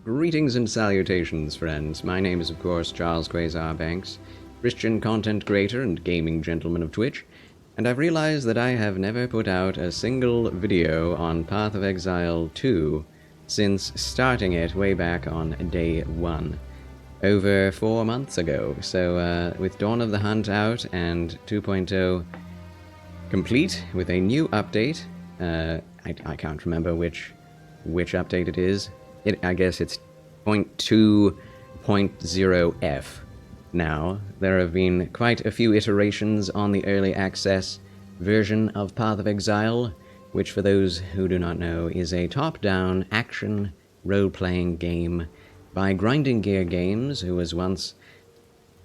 Greetings and salutations, friends. My name is, of course, Charles Quasar Banks, Christian content creator and gaming gentleman of Twitch, and I've realized that I have never put out a single video on Path of Exile 2 since starting it way back on day 1, over 4 months ago. So with Dawn of the Hunt out and 2.0 complete with a new update, I can't remember which update it is. I guess it's 0.2.0f now. There have been quite a few iterations on the early access version of Path of Exile, which for those who do not know is a top-down action role-playing game by Grinding Gear Games, who was once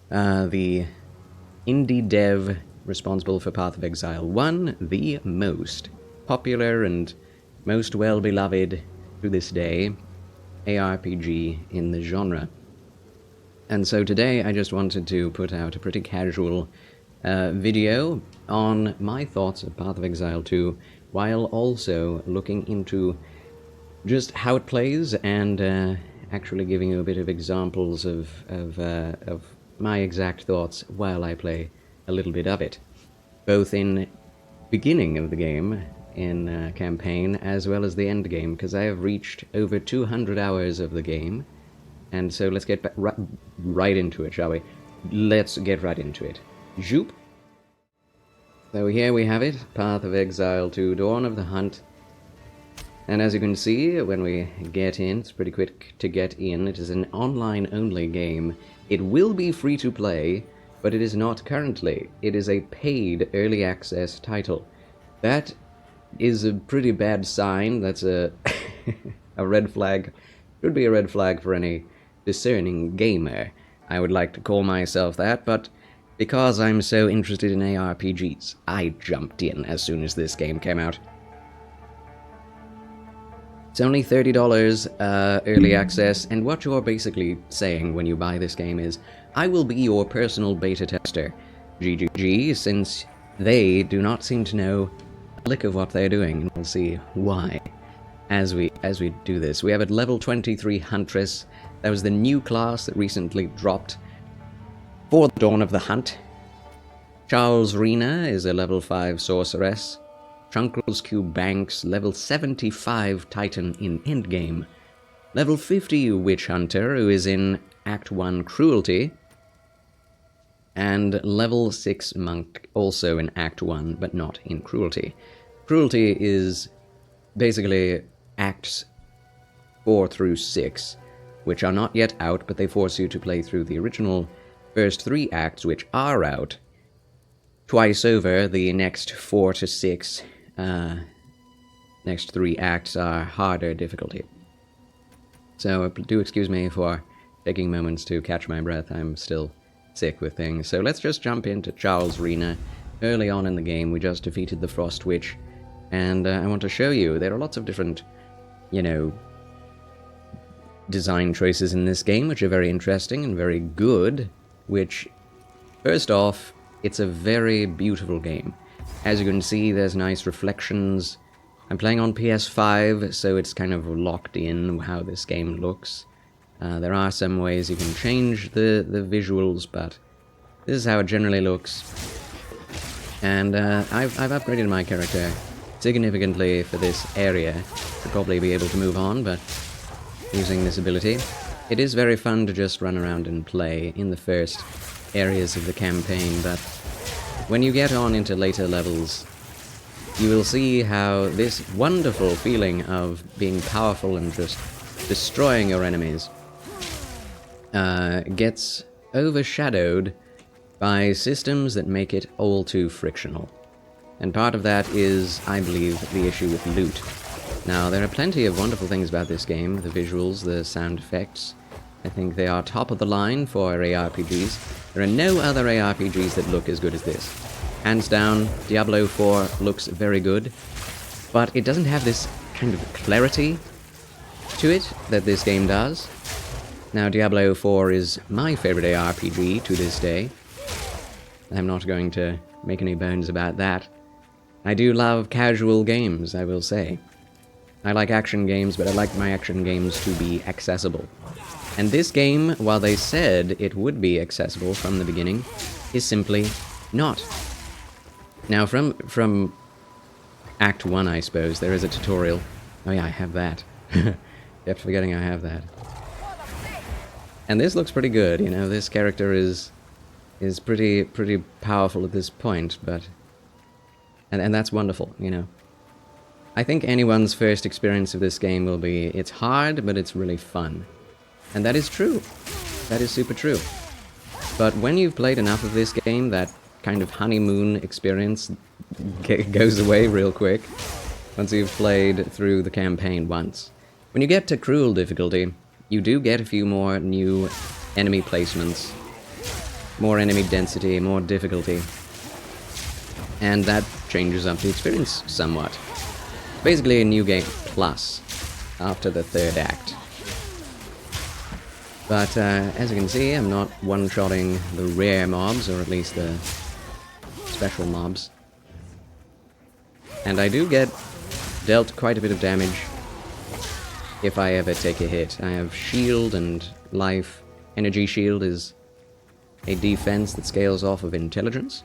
the indie dev responsible for Path of Exile 1, the most popular and most well-beloved to this day ARPG in the genre. And so today I just wanted to put out a pretty casual video on my thoughts of Path of Exile 2, while also looking into just how it plays and actually giving you a bit of examples of my exact thoughts while I play a little bit of it, both in beginning of the game in campaign as well as the end game, because I have reached over 200 hours of the game. And so let's get right into it, shall we? Let's get right into it. Zoop! So here we have it, Path of Exile 2, Dawn of the Hunt. And as you can see, when we get in, it's pretty quick to get in. It is an online-only game. It will be free to play, but it is not currently. It is a paid early access title. That is a pretty bad sign. That's a a red flag. Should be a red flag for any discerning gamer. I would like to call myself that, but because I'm so interested in ARPGs, I jumped in as soon as this game came out. It's only $30 early access, and what you're basically saying when you buy this game is, I will be your personal beta tester, GGG, since they do not seem to know a lick of what they're doing, and we'll see why as we do this. We have a level 23 Huntress. That was the new class that recently dropped for Dawn of the Hunt. Charles Rena is a level 5 Sorceress. Chunkles Q Banks, level 75 Titan in Endgame. Level 50 Witch Hunter, who is in Act 1 Cruelty. And level 6 Monk, also in Act 1, but not in Cruelty. Cruelty is basically Acts 4 through 6, which are not yet out, but they force you to play through the original first 3 acts, which are out, twice over. The next 4 to 6, next 3 acts are harder difficulty. So do excuse me for taking moments to catch my breath. I'm still sick with things. So let's just jump into Charles Rena. Early on in the game, we just defeated the Frost Witch, and I want to show you there are lots of different, design choices in this game, which are very interesting and very good, which, first off, it's a very beautiful game. As you can see, there's nice reflections. I'm playing on PS5, so it's kind of locked in how this game looks. There are some ways you can change the visuals, but this is how it generally looks. And I've upgraded my character significantly for this area. Should probably be able to move on, but using this ability. It is very fun to just run around and play in the first areas of the campaign, but when you get on into later levels, you will see how this wonderful feeling of being powerful and just destroying your enemies gets overshadowed by systems that make it all too frictional. And part of that is, I believe, the issue with loot. Now, there are plenty of wonderful things about this game, the visuals, the sound effects. I think they are top of the line for ARPGs. There are no other ARPGs that look as good as this. Hands down, Diablo 4 looks very good, but it doesn't have this kind of clarity to it that this game does. Now, Diablo 4 is my favorite ARPG to this day. I'm not going to make any bones about that. I do love casual games, I will say. I like action games, but I like my action games to be accessible. And this game, while they said it would be accessible from the beginning, is simply not. Now, from Act 1, I suppose, there is a tutorial. Oh yeah, I have that. Kept forgetting I have that. And this looks pretty good, you know, this character is pretty powerful at this point, but... And that's wonderful, you know. I think anyone's first experience of this game will be, it's hard, but it's really fun. And that is true. That is super true. But when you've played enough of this game, that kind of honeymoon experience goes away real quick. Once you've played through the campaign once. When you get to Cruel difficulty, you do get a few more new enemy placements. More enemy density, more difficulty. And that changes up the experience somewhat. Basically a new game plus after the third act. But as you can see, I'm not one-shotting the rare mobs, or at least the special mobs. And I do get dealt quite a bit of damage if I ever take a hit. I have shield and life. Energy shield is a defense that scales off of intelligence.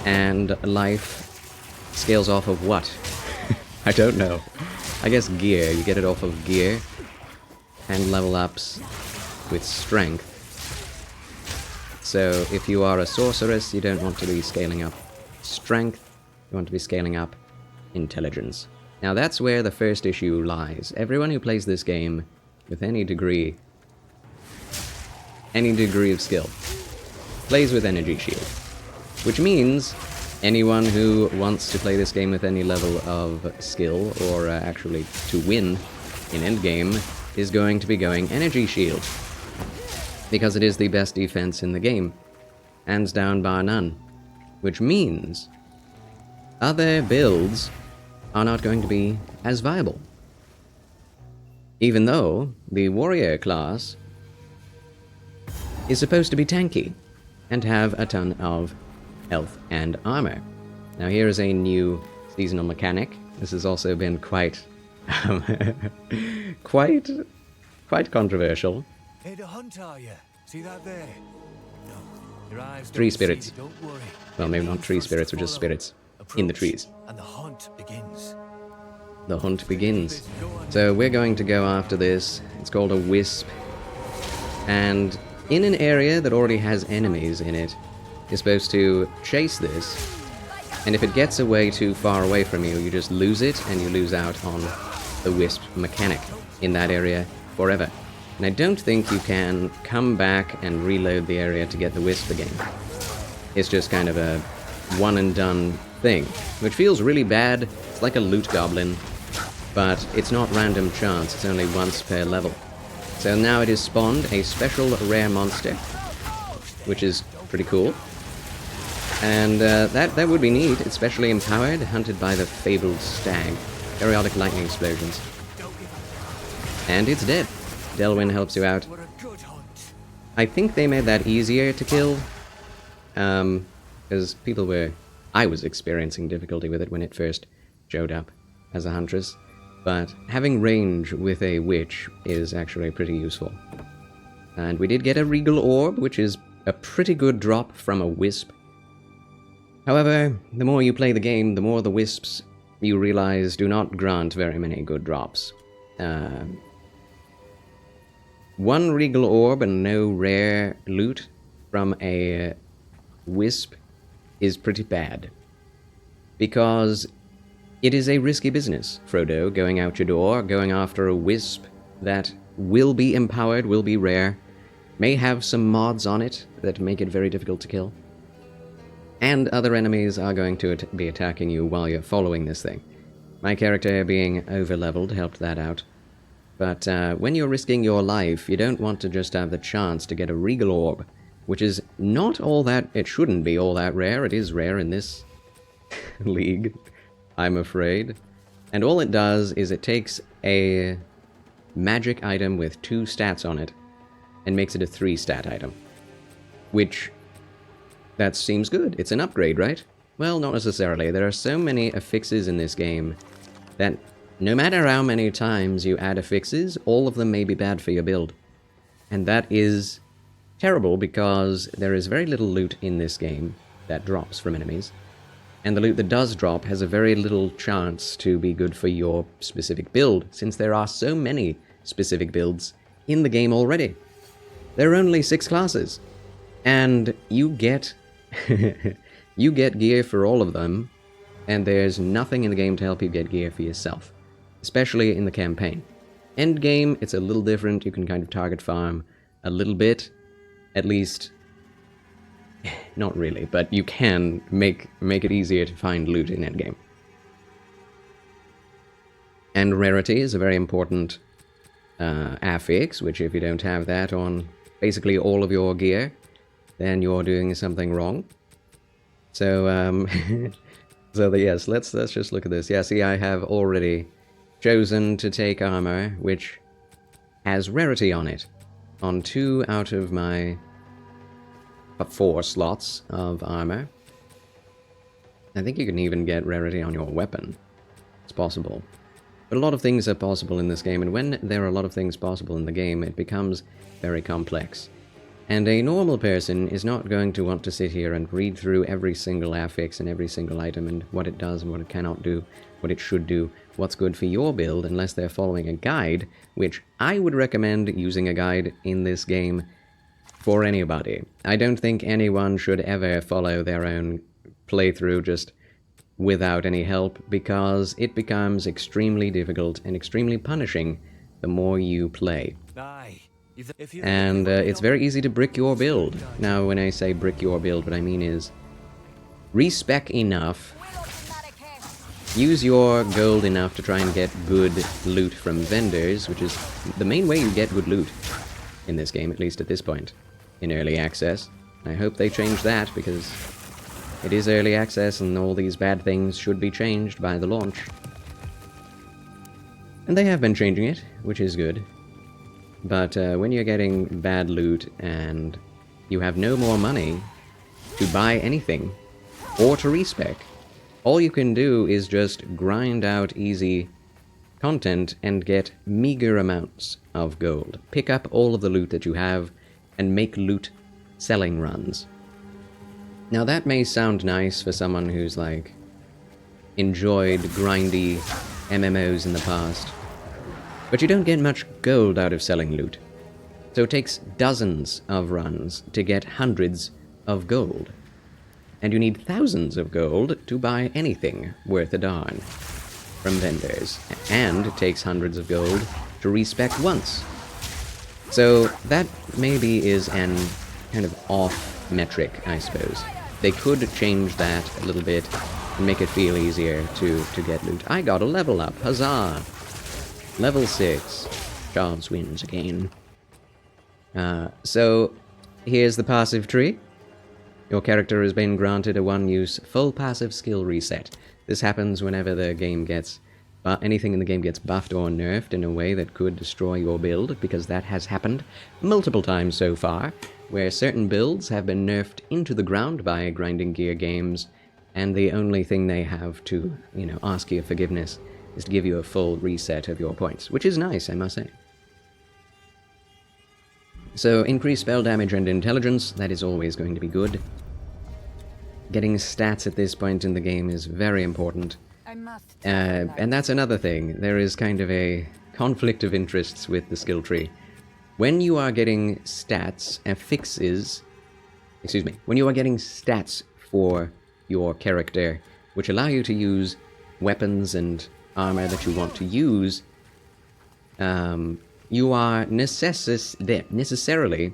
And life scales off of what? I don't know. I guess gear. You get it off of gear. And level ups with strength. So if you are a sorceress, you don't want to be scaling up strength, you want to be scaling up intelligence. Now that's where the first issue lies. Everyone who plays this game with any degree of skill plays with energy shield. Which means anyone who wants to play this game with any level of skill, or actually to win in endgame, is going to be going energy shield. Because it is the best defense in the game. Hands down bar none. Which means other builds are not going to be as viable. Even though the warrior class is supposed to be tanky and have a ton of health and armor. Now here is a new seasonal mechanic. This has also been quite quite controversial. Here to hunt, are you? See that there? No, your eyes don't Tree see spirits. it, don't worry. Well, maybe not tree spirits, but just spirits in the trees. And the hunt begins. The hunt begins. So we're going to go after this. It's called a wisp. And in an area that already has enemies in it, you're supposed to chase this. And if it gets away too far away from you, you just lose it and you lose out on the wisp mechanic in that area forever. And I don't think you can come back and reload the area to get the wisp again. It's just kind of a one and done thing, which feels really bad. It's like a loot goblin, but it's not random chance, it's only once per level. So now it has spawned a special rare monster, which is pretty cool. And that would be neat, especially empowered, hunted by the fabled stag. Periodic lightning explosions. And it's dead. Delwyn helps you out. I think they made that easier to kill, because I was experiencing difficulty with it when it first showed up as a huntress, but having range with a witch is actually pretty useful. And we did get a regal orb, which is a pretty good drop from a wisp. However, the more you play the game, the more the wisps you realize do not grant very many good drops. One regal orb and no rare loot from a wisp is pretty bad. Because it is a risky business, Frodo, going out your door, going after a wisp that will be empowered, will be rare, may have some mods on it that make it very difficult to kill. And other enemies are going to be attacking you while you're following this thing. My character being over-leveled helped that out. But when you're risking your life, you don't want to just have the chance to get a regal orb, which is not all that... It shouldn't be all that rare. It is rare in this league, I'm afraid. And all it does is it takes a magic item with 2 stats on it and makes it a 3-stat item. Which... that seems good. It's an upgrade, right? Well, not necessarily. There are so many affixes in this game that no matter how many times you add affixes, all of them may be bad for your build. And that is terrible because there is very little loot in this game that drops from enemies. And the loot that does drop has a very little chance to be good for your specific build, since there are so many specific builds in the game already. There are only 6 classes, and you get you get gear for all of them, and there's nothing in the game to help you get gear for yourself, especially in the campaign. End game, it's a little different. You can kind of target farm a little bit, at least. Not really, but you can make it easier to find loot in endgame. And rarity is a very important affix, which if you don't have that on basically all of your gear, then you're doing something wrong. So, yes, let's just look at this. Yeah, see, I have already chosen to take armor, which has rarity on it, on 2 out of my 4 slots of armor. I think you can even get rarity on your weapon. It's possible. But a lot of things are possible in this game, and when there are a lot of things possible in the game, it becomes very complex. And a normal person is not going to want to sit here and read through every single affix and every single item and what it does and what it cannot do, what it should do, what's good for your build, unless they're following a guide, which I would recommend using a guide in this game for anybody. I don't think anyone should ever follow their own playthrough just without any help, because it becomes extremely difficult and extremely punishing the more you play. And it's very easy to brick your build. Now, when I say brick your build, what I mean is respec enough, use your gold enough to try and get good loot from vendors, which is the main way you get good loot in this game, at least at this point. In early access. I hope they change that, because it is early access and all these bad things should be changed by the launch. And they have been changing it, which is good. But when you're getting bad loot and you have no more money to buy anything or to respec, all you can do is just grind out easy content and get meager amounts of gold. Pick up all of the loot that you have and make loot selling runs. Now that may sound nice for someone who's like enjoyed grindy MMOs in the past, but you don't get much gold out of selling loot. So it takes dozens of runs to get hundreds of gold. And you need thousands of gold to buy anything worth a darn from vendors. And it takes hundreds of gold to respec once. So that maybe is an kind of off metric, I suppose. They could change that a little bit and make it feel easier to get loot. I got a level up, huzzah! Level 6. Charles wins again. So, here's the passive tree. Your character has been granted a 1-use full passive skill reset. This happens whenever the game gets anything in the game gets buffed or nerfed in a way that could destroy your build, because that has happened multiple times so far, where certain builds have been nerfed into the ground by grinding gear games, and the only thing they have to, ask your forgiveness is to give you a full reset of your points, which is nice, I must say. So, increased spell damage and intelligence, that is always going to be good. Getting stats at this point in the game is very important. And that's another thing. There is kind of a conflict of interests with the skill tree. When you are getting stats, when you are getting stats for your character, which allow you to use weapons and armor that you want to use, you are necessarily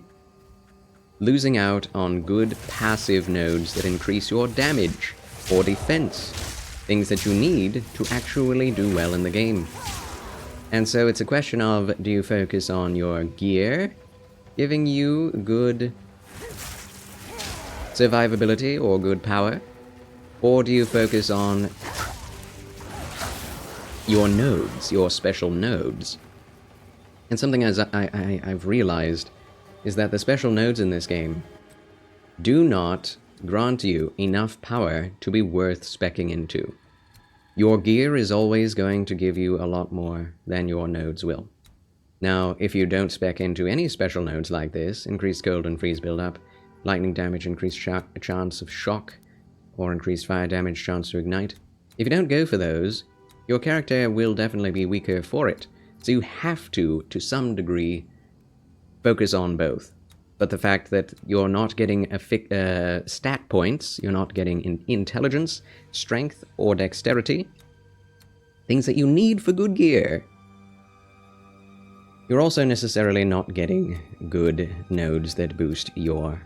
losing out on good passive nodes that increase your damage or defense, things that you need to actually do well in the game. And so it's a question of, do you focus on your gear giving you good survivability or good power, or do you focus on your nodes, your special nodes? And something as I've realized is that the special nodes in this game do not grant you enough power to be worth speccing into. your gear is always going to give you a lot more than your nodes will. Now, if you don't spec into any special nodes like this, increased cold and freeze buildup, lightning damage, increased chance of shock, or increased fire damage, chance to ignite, if you don't go for those, your character will definitely be weaker for it. So you have to some degree, focus on both. But the fact that you're not getting stat points, you're not getting intelligence, strength, or dexterity, things that you need for good gear, you're also necessarily not getting good nodes that boost your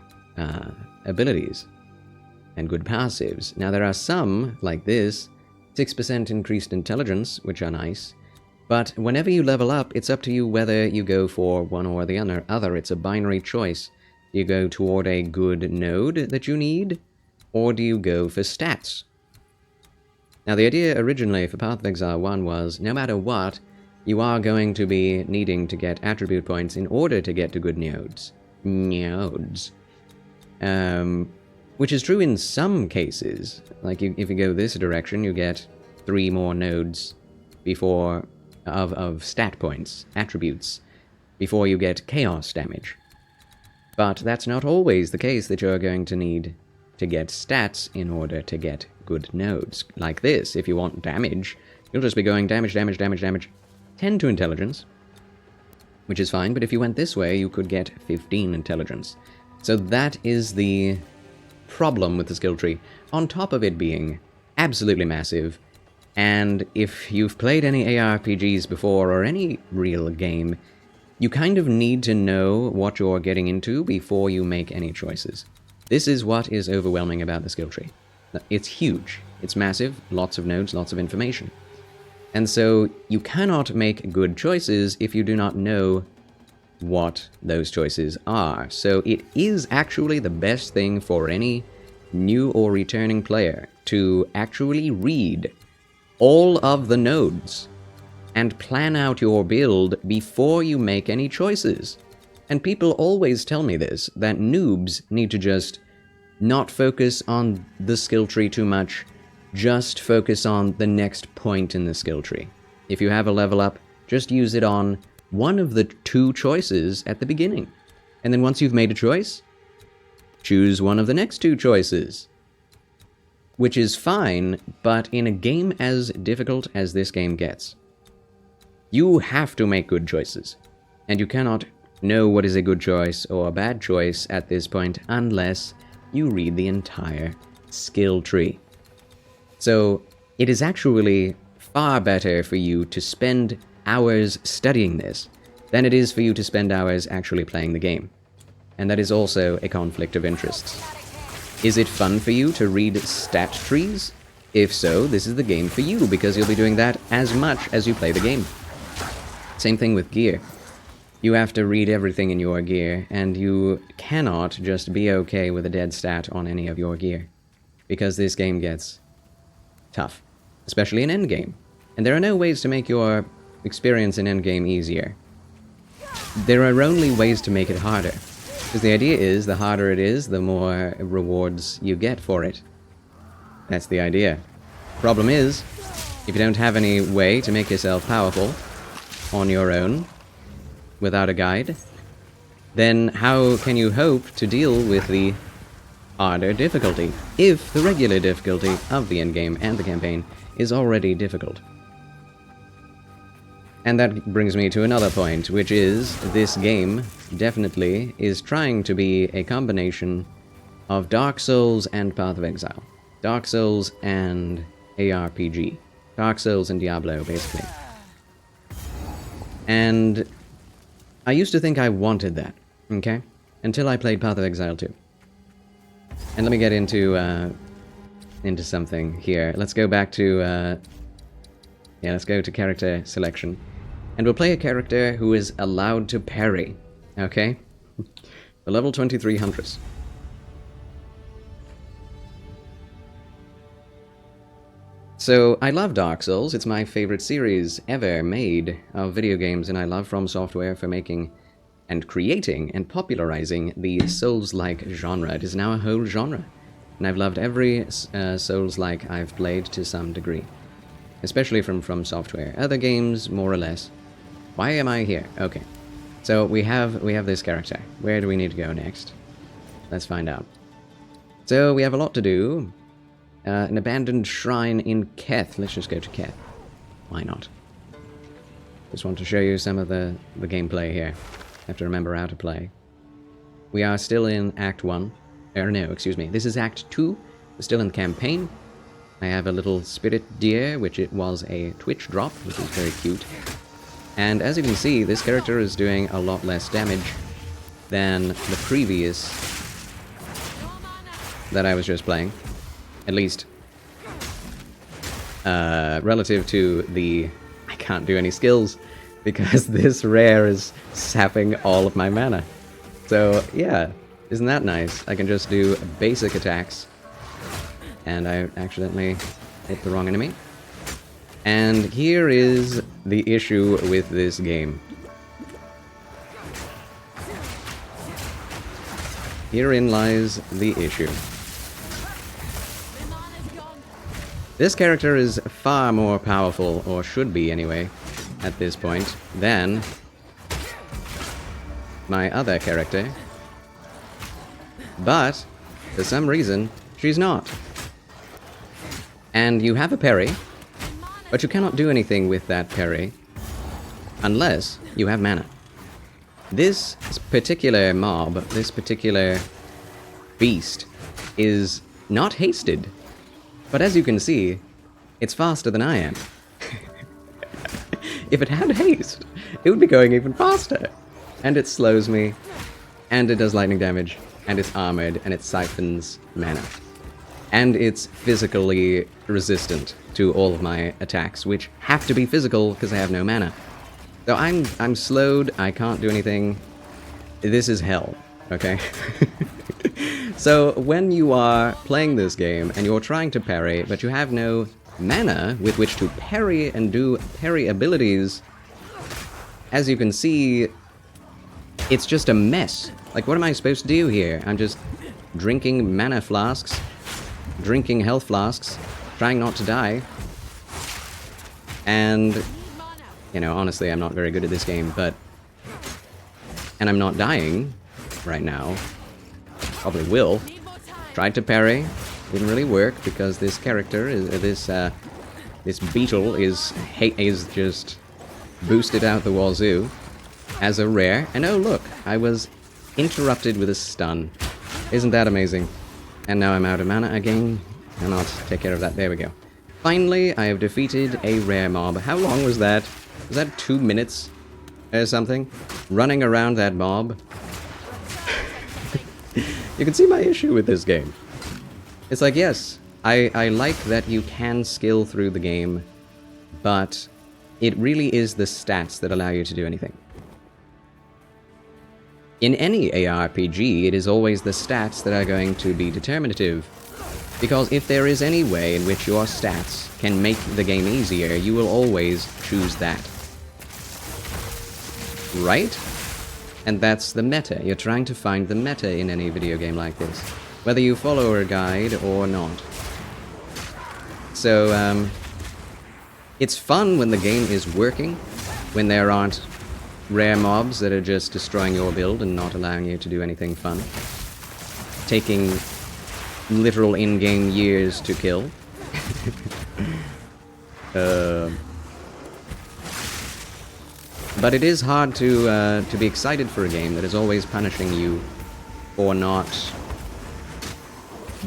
abilities and good passives. Now, there are some, like this, 6% increased intelligence, which are nice, but whenever you level up, it's up to you whether you go for one or the other. It's a binary choice. Do you go toward a good node that you need, or do you go for stats? Now, the idea originally for Path of Exile 1 was, no matter what, you are going to be needing to get attribute points in order to get to good nodes. Which is true in some cases. Like, if you go this direction, you get 3 more nodes before of stat points, attributes, before you get chaos damage. But that's not always the case that you're going to need to get stats in order to get good nodes. Like this, if you want damage, you'll just be going damage, 10 to intelligence, which is fine, but if you went this way, you could get 15 intelligence. So that is the problem with the skill tree, on top of it being absolutely massive. And if you've played any ARPGs before, or any real game, you kind of need to know what you're getting into before you make any choices. This is what is overwhelming about the skill tree. It's huge, it's massive, lots of nodes, lots of information. And so you cannot make good choices if you do not know what those choices are. So it is actually the best thing for any new or returning player to actually read all of the nodes and plan out your build before you make any choices. And people always tell me this, that noobs need to just not focus on the skill tree too much, just focus on the next point in the skill tree. If you have a level up, just use it on one of the 2 choices at the beginning. And then once you've made a choice, choose one of the next 2 choices. Which is fine, but in a game as difficult as this game gets, you have to make good choices. And you cannot know what is a good choice or a bad choice at this point unless you read the entire skill tree. So it is actually far better for you to spend hours studying this than it is for you to spend hours actually playing the game. And that is also a conflict of interests. Is it fun for you to read stat trees? If so, this is the game for you, because you'll be doing that as much as you play the game. Same thing with gear. You have to read everything in your gear, and you cannot just be okay with a dead stat on any of your gear, because this game gets tough, especially in endgame. And there are no ways to make your experience in endgame easier. There are only ways to make it harder. Because the idea is, the harder it is, the more rewards you get for it. That's the idea. Problem is, if you don't have any way to make yourself powerful on your own, without a guide, then how can you hope to deal with the harder difficulty, if the regular difficulty of the endgame and the campaign is already difficult? And that brings me to another point, which is, this game definitely is trying to be a combination of Dark Souls and Path of Exile. Dark Souls and ARPG. Dark Souls and Diablo, basically. And I used to think I wanted that, okay? Until I played Path of Exile 2. And let me get into something here. Let's go back to, let's go to character selection. And we'll play a character who is allowed to parry, okay? The level 23 Huntress. So, I love Dark Souls. It's my favorite series ever made of video games, and I love From Software for making and creating and popularizing the Souls-like genre. It is now a whole genre, and I've loved every Souls-like I've played to some degree. especially from Software. Other games, more or less. Why am I here? Okay. So we have this character. Where do we need to go next? Let's find out. So we have a lot to do. An abandoned shrine in Keth. Let's just go to Keth. Why not? Just want to show you some of the gameplay here. Have to remember how to play. We are still in Act 1. Or no, excuse me. This is Act 2. We're still in the campaign. I have a little spirit deer, which it was a Twitch drop, which is very cute. And as you can see, this character is doing a lot less damage than the previous that I was just playing. At least, relative to the... I can't do any skills, because this rare is sapping all of my mana. So, yeah, isn't that nice? I can just do basic attacks, and I accidentally hit the wrong enemy. And here is the issue with this game. Herein lies the issue. This character is far more powerful, or should be anyway, at this point, than my other character. But, for some reason, she's not. And you have a parry, but you cannot do anything with that parry unless you have mana. This particular mob, this particular beast, is not hasted. But as you can see, it's faster than I am. If it had haste, it would be going even faster. And it slows me, and it does lightning damage, and it's armored, and it siphons mana. And it's physically resistant to all of my attacks, which have to be physical because I have no mana. So I'm slowed, I can't do anything. This is hell, okay? So when you are playing this game and you're trying to parry, but you have no mana with which to parry and do parry abilities, as you can see, it's just a mess. Like, what am I supposed to do here? I'm just drinking mana flasks, drinking health flasks, trying not to die. And, you know, honestly, I'm not very good at this game, but... And I'm not dying right now. Probably will. Tried to parry. Didn't really work because this character, this beetle is just boosted out the wazoo as a rare. And oh look, I was interrupted with a stun. Isn't that amazing? And now I'm out of mana again. Cannot take care of that. There we go. Finally, I have defeated a rare mob. How long was that? Was that 2 minutes or something? Running around that mob. You can see my issue with this game. It's like, yes, I like that you can skill through the game, but it really is the stats that allow you to do anything. In any ARPG, it is always the stats that are going to be determinative. Because if there is any way in which your stats can make the game easier, you will always choose that. Right? And that's the meta. You're trying to find the meta in any video game like this, whether you follow a guide or not. So, it's fun when the game is working, when there aren't rare mobs that are just destroying your build and not allowing you to do anything fun. Taking literal in-game years to kill. But it is hard to be excited for a game that is always punishing you for not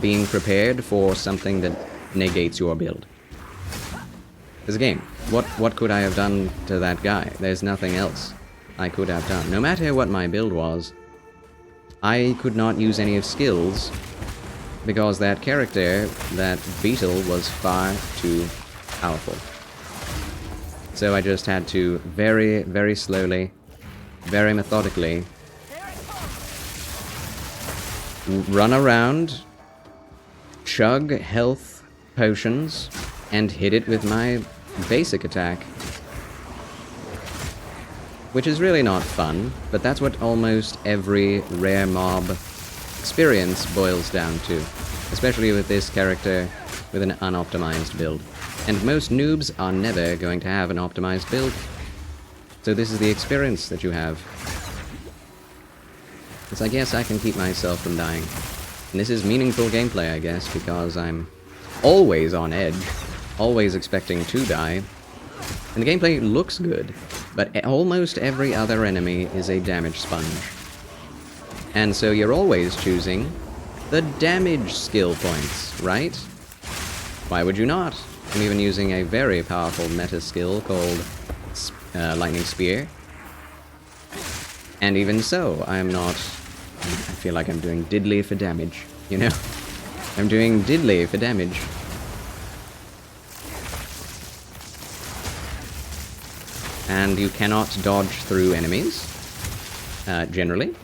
being prepared for something that negates your build. As a game, what could I have done to that guy? There's nothing else I could have done. No matter what my build was, I could not use any of skills because that character, that beetle, was far too powerful. So I just had to very, very slowly, very methodically run around, chug health potions, and hit it with my basic attack. Which is really not fun, but that's what almost every rare mob experience boils down to. Especially with this character with an unoptimized build. And most noobs are never going to have an optimized build. So this is the experience that you have. It's like, yes, I can keep myself from dying. And this is meaningful gameplay, I guess, because I'm always on edge, always expecting to die. And the gameplay looks good, but almost every other enemy is a damage sponge. And so you're always choosing the damage skill points, right? Why would you not? I'm even using a very powerful meta skill called Lightning Spear. And even so, I'm not... I feel like I'm doing diddly for damage, you know? I'm doing diddly for damage. And you cannot dodge through enemies, generally.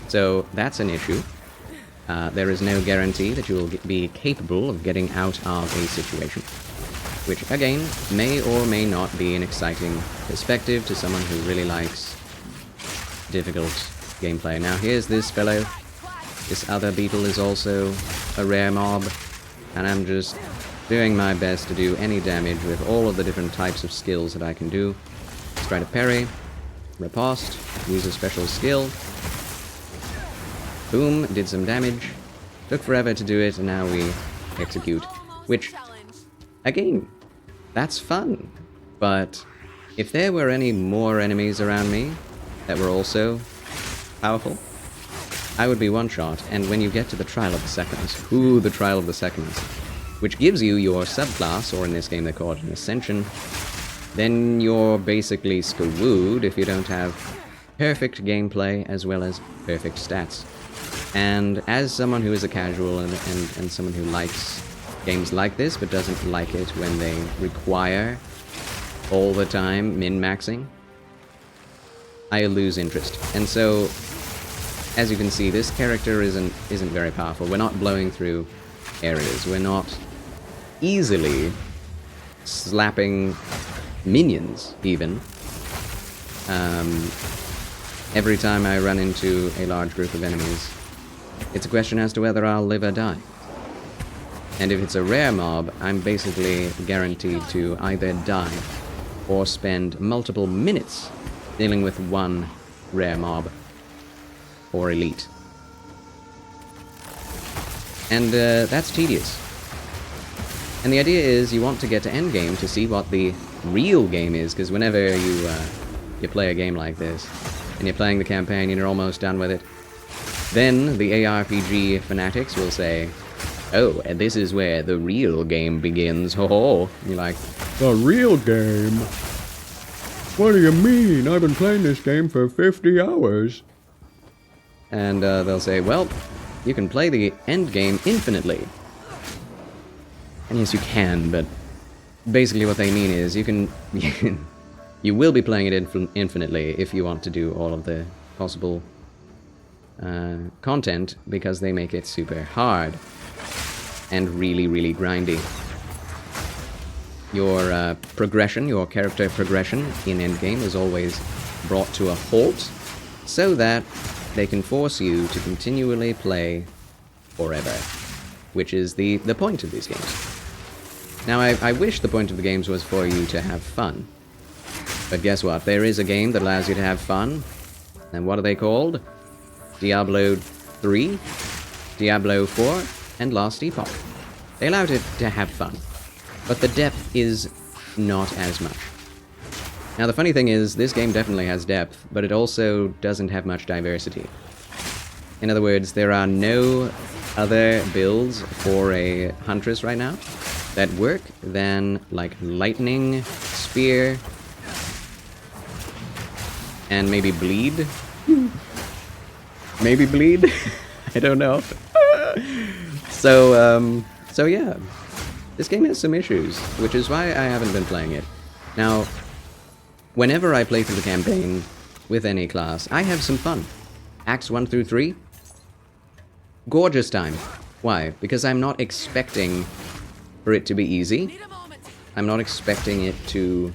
So that's an issue. There is no guarantee that you will be capable of getting out of a situation. Which, again, may or may not be an exciting perspective to someone who really likes difficult gameplay. Now here's this fellow. This other beetle is also a rare mob. And I'm just doing my best to do any damage with all of the different types of skills that I can do. Let's try to parry, riposte, use a special skill. Boom, did some damage. Took forever to do it, and now we execute. Which, again, that's fun. But if there were any more enemies around me that were also powerful, I would be one-shot. And when you get to the Trial of the Seconds, the Trial of the Seconds, which gives you your subclass, or in this game they call it an Ascension, then you're basically screwed if you don't have perfect gameplay as well as perfect stats. And as someone who is a casual and someone who likes games like this, but doesn't like it when they require all the time min-maxing, I lose interest. And so, as you can see, this character isn't very powerful. We're not blowing through areas. We're not easily slapping minions, even. Every time I run into a large group of enemies, it's a question as to whether I'll live or die. And if it's a rare mob, I'm basically guaranteed to either die or spend multiple minutes dealing with one rare mob or elite. And that's tedious. And the idea is you want to get to endgame to see what the real game is, because whenever you play a game like this, and you're playing the campaign and you're almost done with it, then the ARPG fanatics will say, oh, and this is where the real game begins, ho-ho. You're like, the real game? What do you mean? I've been playing this game for 50 hours. And they'll say, well, you can play the end game infinitely. And yes, you can, but basically what they mean is you will be playing it infinitely if you want to do all of the possible content, because they make it super hard and really, really grindy. Your progression, your character progression in endgame is always brought to a halt so that they can force you to continually play forever, which is the point of these games. Now, I wish the point of the games was for you to have fun. But guess what? There is a game that allows you to have fun. And what are they called? Diablo 3, Diablo 4, and Lost Epoch. They allowed it to have fun. But the depth is not as much. Now, the funny thing is, this game definitely has depth, but it also doesn't have much diversity. In other words, there are no other builds for a Huntress right now that work than, like, Lightning, Spear, and maybe Bleed? Maybe Bleed? I don't know. So yeah. This game has some issues, which is why I haven't been playing it. Now, whenever I play through the campaign with any class, I have some fun. Acts 1 through 3, gorgeous time. Why? Because I'm not expecting for it to be easy. I'm not expecting it to...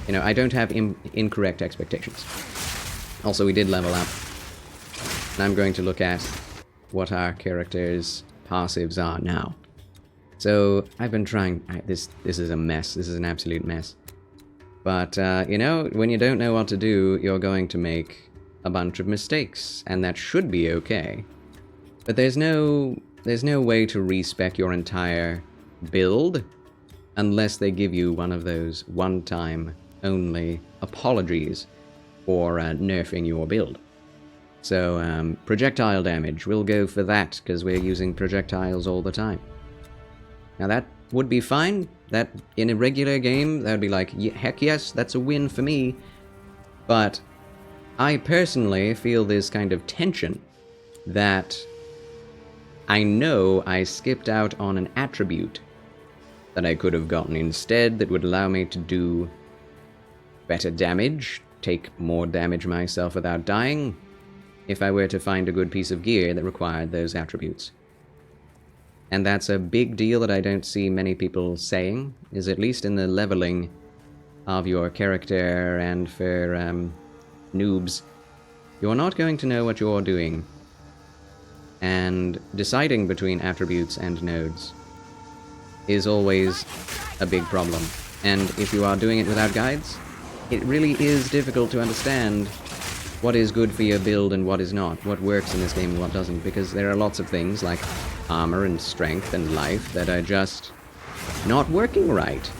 You know, I don't have incorrect expectations. Also, we did level up. And I'm going to look at what our character's passives are now. So I've been trying. This is a mess. This is an absolute mess. But you know, when you don't know what to do, you're going to make a bunch of mistakes, and that should be okay. But there's no way to respec your entire build unless they give you one of those one-time only apologies for nerfing your build. So projectile damage, we'll go for that because we're using projectiles all the time. Now that would be fine. That in a regular game, that would be like, heck yes, that's a win for me. But I personally feel this kind of tension that I know I skipped out on an attribute that I could have gotten instead that would allow me to do better damage, take more damage myself without dying, if I were to find a good piece of gear that required those attributes. And that's a big deal that I don't see many people saying, is at least in the leveling of your character, and for noobs, you're not going to know what you're doing. And deciding between attributes and nodes is always a big problem. And if you are doing it without guides, it really is difficult to understand what is good for your build and what is not, what works in this game and what doesn't, because there are lots of things like armor and strength and life that are just not working right.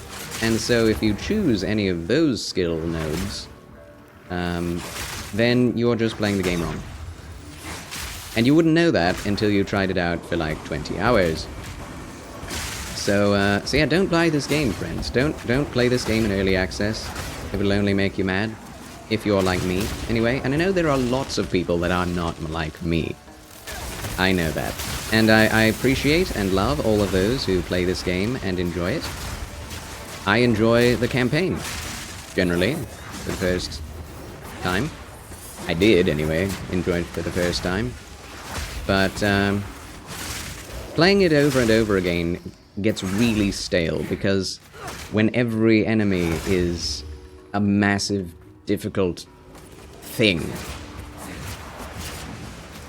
And so if you choose any of those skill nodes, then you're just playing the game wrong. And you wouldn't know that until you tried it out for like 20 hours. So yeah, don't buy this game, friends. Don't play this game in early access. It will only make you mad. If you're like me, anyway. And I know there are lots of people that are not like me. I know that. And I appreciate and love all of those who play this game and enjoy it. I enjoy the campaign, generally, for the first time. I did, anyway, enjoy it for the first time. But playing it over and over again gets really stale, because when every enemy is a massive, difficult thing,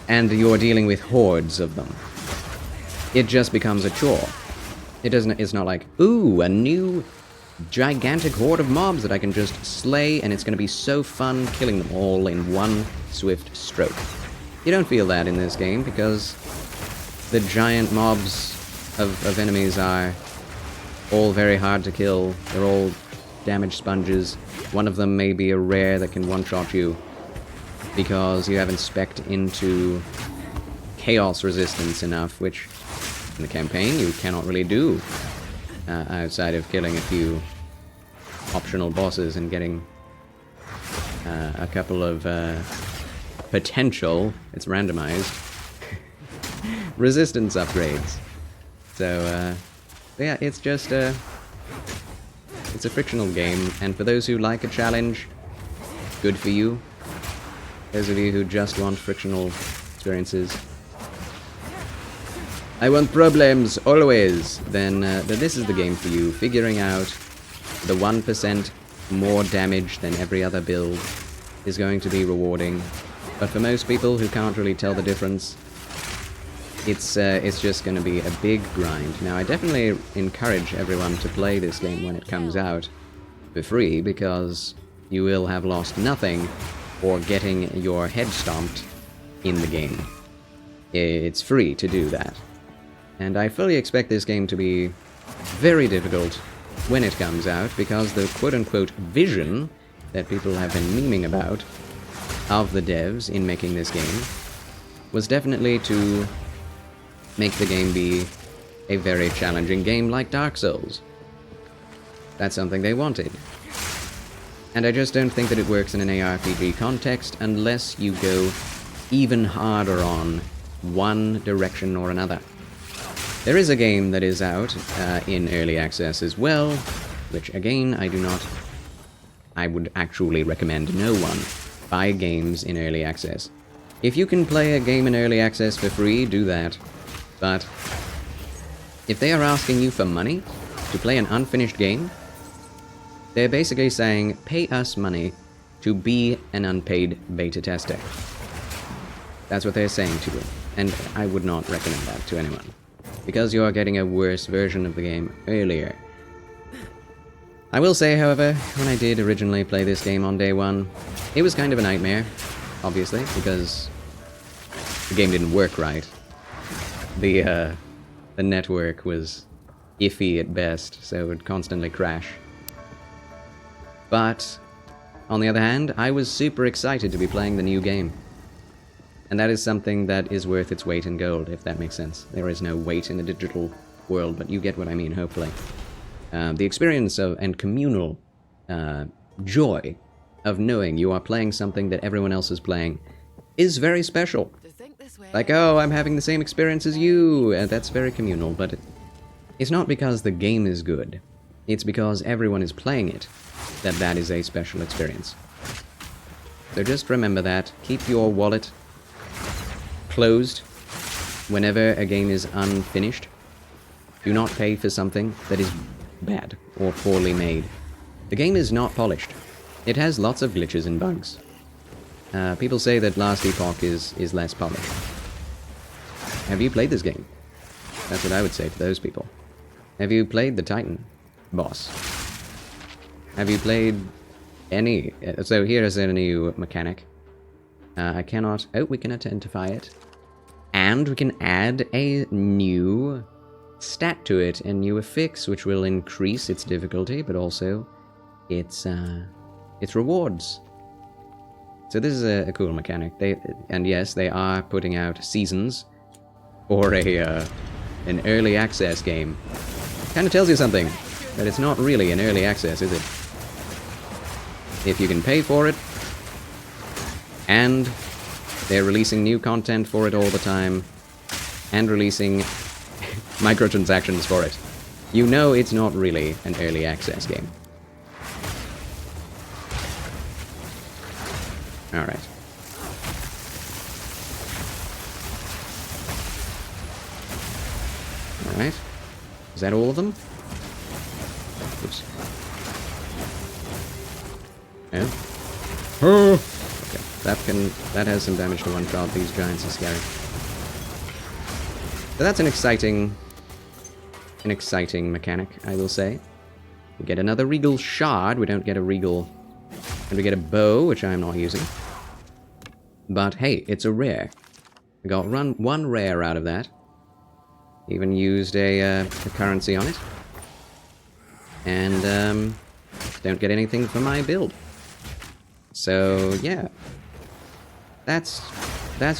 and you're dealing with hordes of them, it just becomes a chore. It's not like, ooh, a new gigantic horde of mobs that I can just slay, and it's going to be so fun killing them all in one swift stroke. You don't feel that in this game, because the giant mobs of enemies are all very hard to kill. They're all damage sponges. One of them may be a rare that can one-shot you because you haven't spec'd into chaos resistance enough, which in the campaign you cannot really do outside of killing a few optional bosses and getting a couple of potential, it's randomized, resistance upgrades. So yeah, it's just it's a frictional game, and for those who like a challenge, good for you. Those of you who just want frictional experiences, I want problems, always, then this is the game for you. Figuring out the 1% more damage than every other build is going to be rewarding. But for most people who can't really tell the difference, it's just going to be a big grind. Now, I definitely encourage everyone to play this game when it comes out for free, because you will have lost nothing for getting your head stomped in the game. It's free to do that. And I fully expect this game to be very difficult when it comes out, because the quote-unquote vision that people have been memeing about of the devs in making this game was definitely to make the game be a very challenging game like Dark Souls. That's something they wanted. And I just don't think that it works in an ARPG context unless you go even harder on one direction or another. There is a game that is out in early access as well, which again, I would actually recommend no one buy games in early access. If you can play a game in early access for free, do that. But if they are asking you for money to play an unfinished game, they're basically saying, pay us money to be an unpaid beta tester. That's what they're saying to you, and I would not recommend that to anyone. because you are getting a worse version of the game earlier. I will say, however, when I did originally play this game on day one, it was kind of a nightmare, obviously, because the game didn't work right. The network was iffy at best, so it would constantly crash. But, on the other hand, I was super excited to be playing the new game. And that is something that is worth its weight in gold, if that makes sense. There is no weight in the digital world, but you get what I mean, hopefully. The experience of and communal joy of knowing you are playing something that everyone else is playing is very special. Like, oh, I'm having the same experience as you, and that's very communal, but it's not because the game is good. It's because everyone is playing it that is a special experience. So just remember that. Keep your wallet closed whenever a game is unfinished. Do not pay for something that is bad or poorly made. The game is not polished. It has lots of glitches and bugs. People say that Last Epoch is less polished. Have you played this game? That's what I would say to those people. Have you played the Titan boss? Have you played any... So here is a new mechanic. I cannot... Oh, we can identify it. And we can add a new stat to it, a new affix, which will increase its difficulty, but also its rewards. So this is a cool mechanic. And yes, they are putting out seasons for an early access game. Kind of tells you something, but it's not really an early access, is it? If you can pay for it, and they're releasing new content for it all the time, and releasing microtransactions for it, you know it's not really an early access game. Alright. Alright. Is that all of them? Oops. No? Oh! Okay, that has some damage to one shot. These giants are scary. So that's an exciting mechanic, I will say. We get another Regal Shard. We don't get a Regal... And we get a bow, which I'm not using. But hey, it's a rare. We got one rare out of that. Even used a currency on it. And don't get anything for my build. So yeah. That's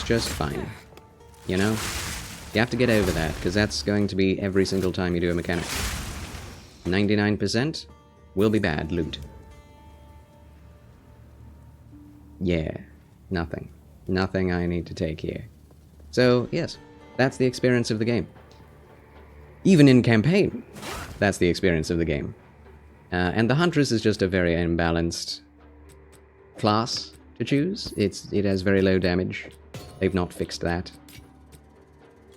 just fine. You know? You have to get over that, because that's going to be every single time you do a mechanic. 99% will be bad loot. Yeah, nothing. Nothing I need to take here. So, yes, that's the experience of the game. Even in campaign, that's the experience of the game. And the Huntress is just a very imbalanced class to choose. It has very low damage. They've not fixed that.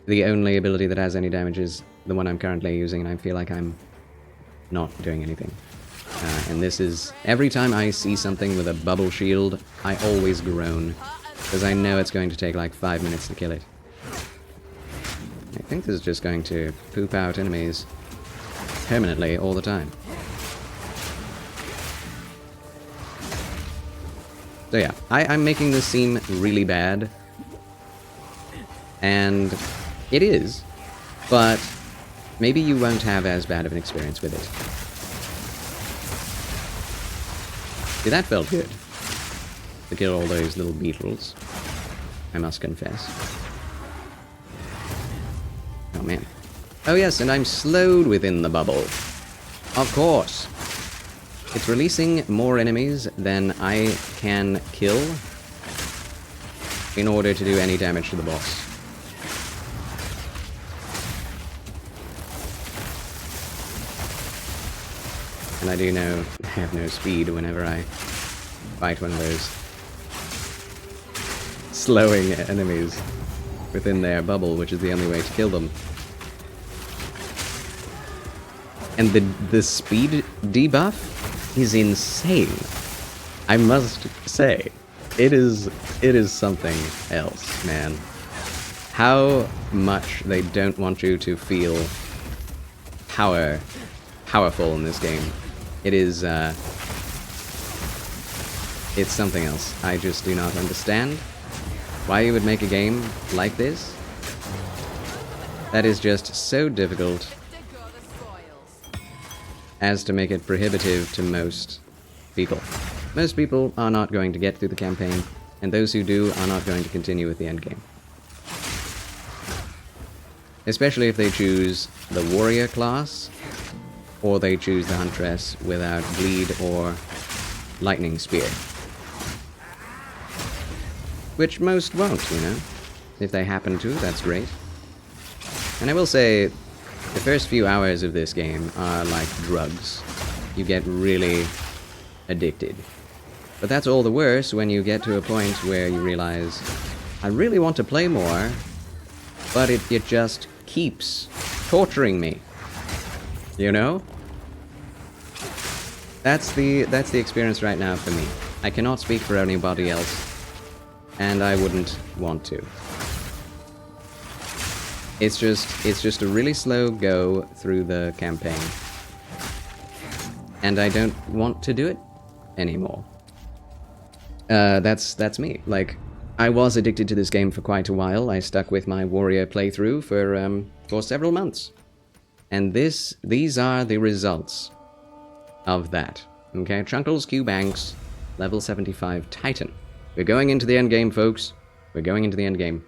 The only ability that has any damage is the one I'm currently using, and I feel like I'm not doing anything. And this is... Every time I see something with a bubble shield, I always groan. Because I know it's going to take like 5 minutes to kill it. I think this is just going to poop out enemies permanently all the time. So yeah, I'm making this seem really bad. And it is. But maybe you won't have as bad of an experience with it. See, that felt good. To kill all those little beetles. I must confess. Oh man. Oh yes, and I'm slowed within the bubble. Of course. It's releasing more enemies than I can kill in order to do any damage to the boss. And I do know I have no speed whenever I fight one of those slowing enemies within their bubble, which is the only way to kill them. And the speed debuff is insane. I must say, it is something else, man. how much they don't want you to feel powerful in this game. It is, it's something else. I just do not understand why you would make a game like this. That is just so difficult as to make it prohibitive to most people. Most people are not going to get through the campaign, and those who do are not going to continue with the endgame. Especially if they choose the warrior class, or they choose the huntress without bleed or lightning spear. Which most won't, you know. If they happen to, that's great. And I will say, the first few hours of this game are like drugs. You get really addicted. But that's all the worse when you get to a point where you realize, I really want to play more, but it just keeps torturing me. You know? That's the experience right now for me. I cannot speak for anybody else, and I wouldn't want to. It's just a really slow go through the campaign. And I don't want to do it anymore. That's me. Like, I was addicted to this game for quite a while. I stuck with my warrior playthrough for several months. And these are the results of that. Okay, Chunkles Q Banks, level 75 Titan. We're going into the endgame, folks. We're going into the endgame.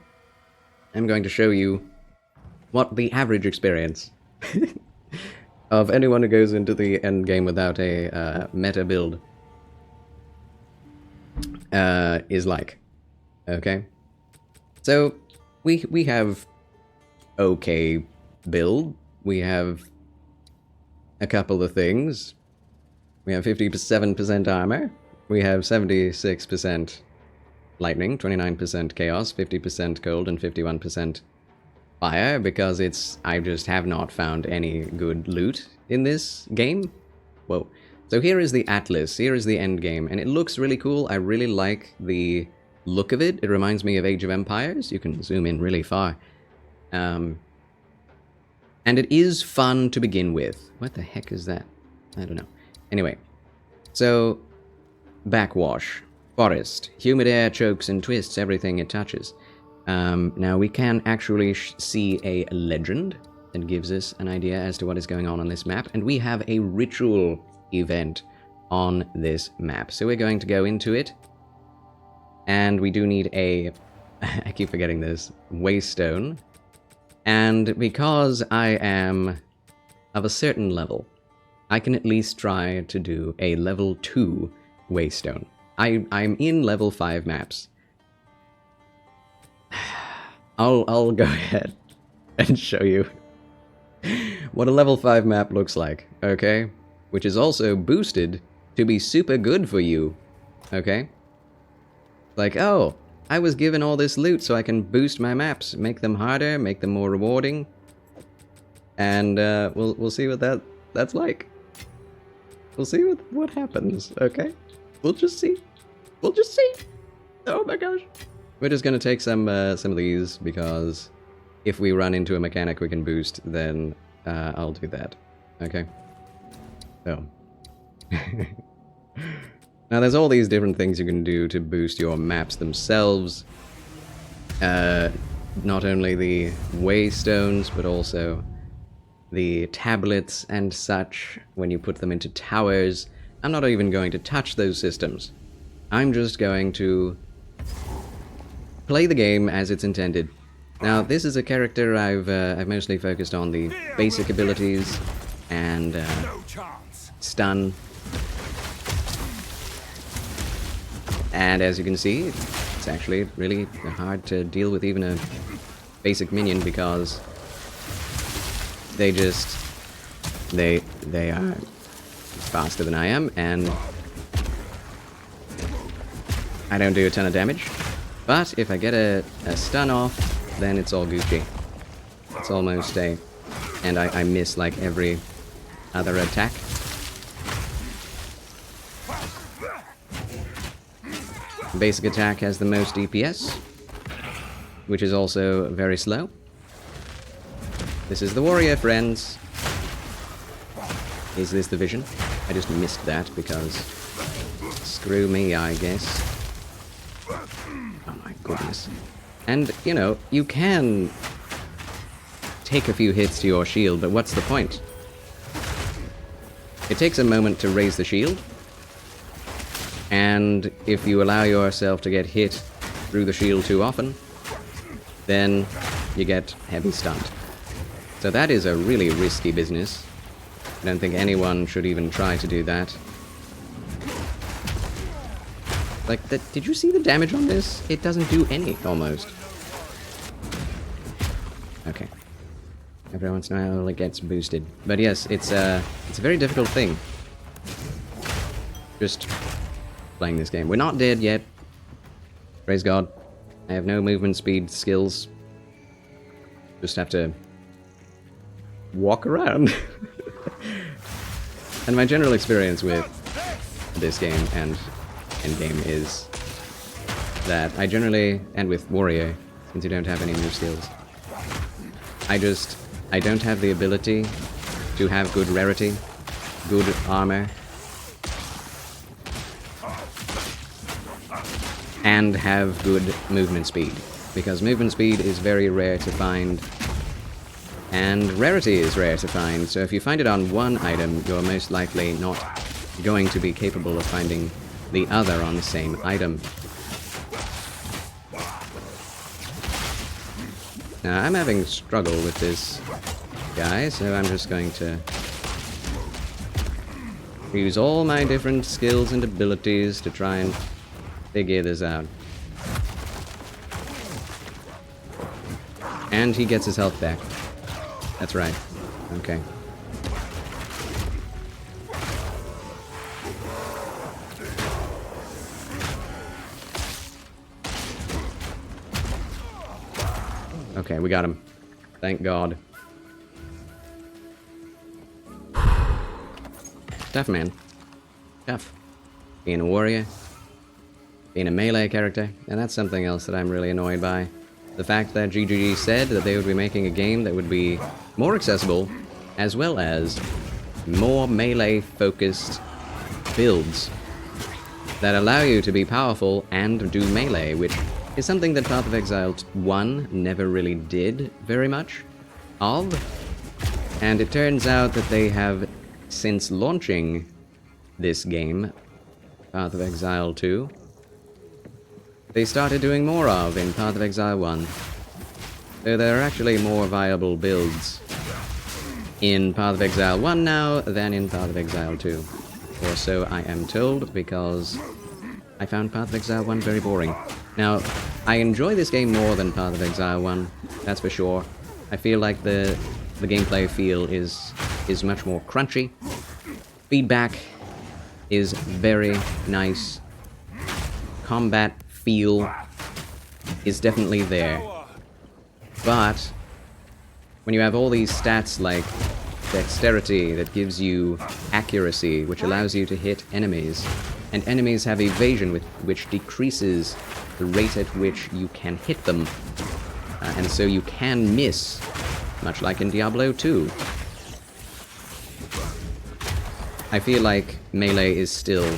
I'm going to show you what the average experience of anyone who goes into the endgame without a meta build is like. Okay? So, we have okay build. We have a couple of things. We have 57% armor. We have 76% lightning, 29% chaos, 50% cold, and 51% fire, because I just have not found any good loot in this game. Whoa. So here is the Atlas, here is the end game, and it looks really cool. I really like the look of it. It reminds me of Age of Empires. You can zoom in really far. And it is fun to begin with. What the heck is that? I don't know. Anyway, so backwash, forest, humid air chokes and twists everything it touches. Now we can actually see a legend that gives us an idea as to what is going on this map, and we have a ritual event on this map. So we're going to go into it, and we do need a, I keep forgetting this, waystone. And because I am of a certain level, I can at least try to do a level 2 waystone. I'm in level 5 maps. I'll go ahead and show you what a level 5 map looks like, okay? Which is also boosted to be super good for you, okay? Like, oh, I was given all this loot so I can boost my maps, make them harder, make them more rewarding. And we'll see what that's like. We'll see what happens, okay? We'll just see. We'll just see. Oh my gosh. We're just gonna take some of these, because if we run into a mechanic we can boost, then I'll do that. Okay? So. Now there's all these different things you can do to boost your maps themselves. Not only the waystones, but also the tablets and such, when you put them into towers. I'm not even going to touch those systems. I'm just going to play the game as it's intended. Now, this is a character I've mostly focused on the basic abilities and stun. And as you can see, it's actually really hard to deal with even a basic minion, because they are faster than I am, and I don't do a ton of damage. But if I get a stun off, then it's all Gucci. It's almost a... and I miss like every other attack. Basic attack has the most DPS. which is also very slow. This is the warrior, friends. Is this the vision? I just missed that because... Screw me, I guess. Oh my goodness. And, you know, you can take a few hits to your shield, but what's the point? It takes a moment to raise the shield, and if you allow yourself to get hit through the shield too often, then you get heavy stunned. So that is a really risky business. I don't think anyone should even try to do that. Like, did you see the damage on this? It doesn't do any, almost. Okay. Every once in a while it gets boosted. But yes, it's a very difficult thing. Just playing this game. We're not dead yet. Praise God. I have no movement speed skills. Just have to walk around. And my general experience with this game and endgame is that I generally, and with warrior, since you don't have any new skills, I don't have the ability to have good rarity, good armor, and have good movement speed. Because movement speed is very rare to find, and rarity is rare to find, so if you find it on one item, you're most likely not going to be capable of finding the other on the same item. Now, I'm having struggle with this guy, so I'm just going to use all my different skills and abilities to try and figure this out. And he gets his health back. That's right. Okay. Okay, we got him. Thank God. Tough, man. Tough. Being a warrior. Being a melee character. And that's something else that I'm really annoyed by. The fact that GGG said that they would be making a game that would be more accessible, as well as more melee-focused builds that allow you to be powerful and do melee, which is something that Path of Exile 1 never really did very much of. And it turns out that they have, since launching this game, Path of Exile 2, they started doing more of in Path of Exile 1. So there are actually more viable builds in Path of Exile 1 now than in Path of Exile 2. Or so I am told, because I found Path of Exile 1 very boring. Now, I enjoy this game more than Path of Exile 1, that's for sure. I feel like the gameplay feel is much more crunchy. Feedback is very nice. Combat feel is definitely there. But when you have all these stats like dexterity that gives you accuracy, which allows you to hit enemies, and enemies have evasion which decreases the rate at which you can hit them, and so you can miss, much like in Diablo 2. I feel like melee is still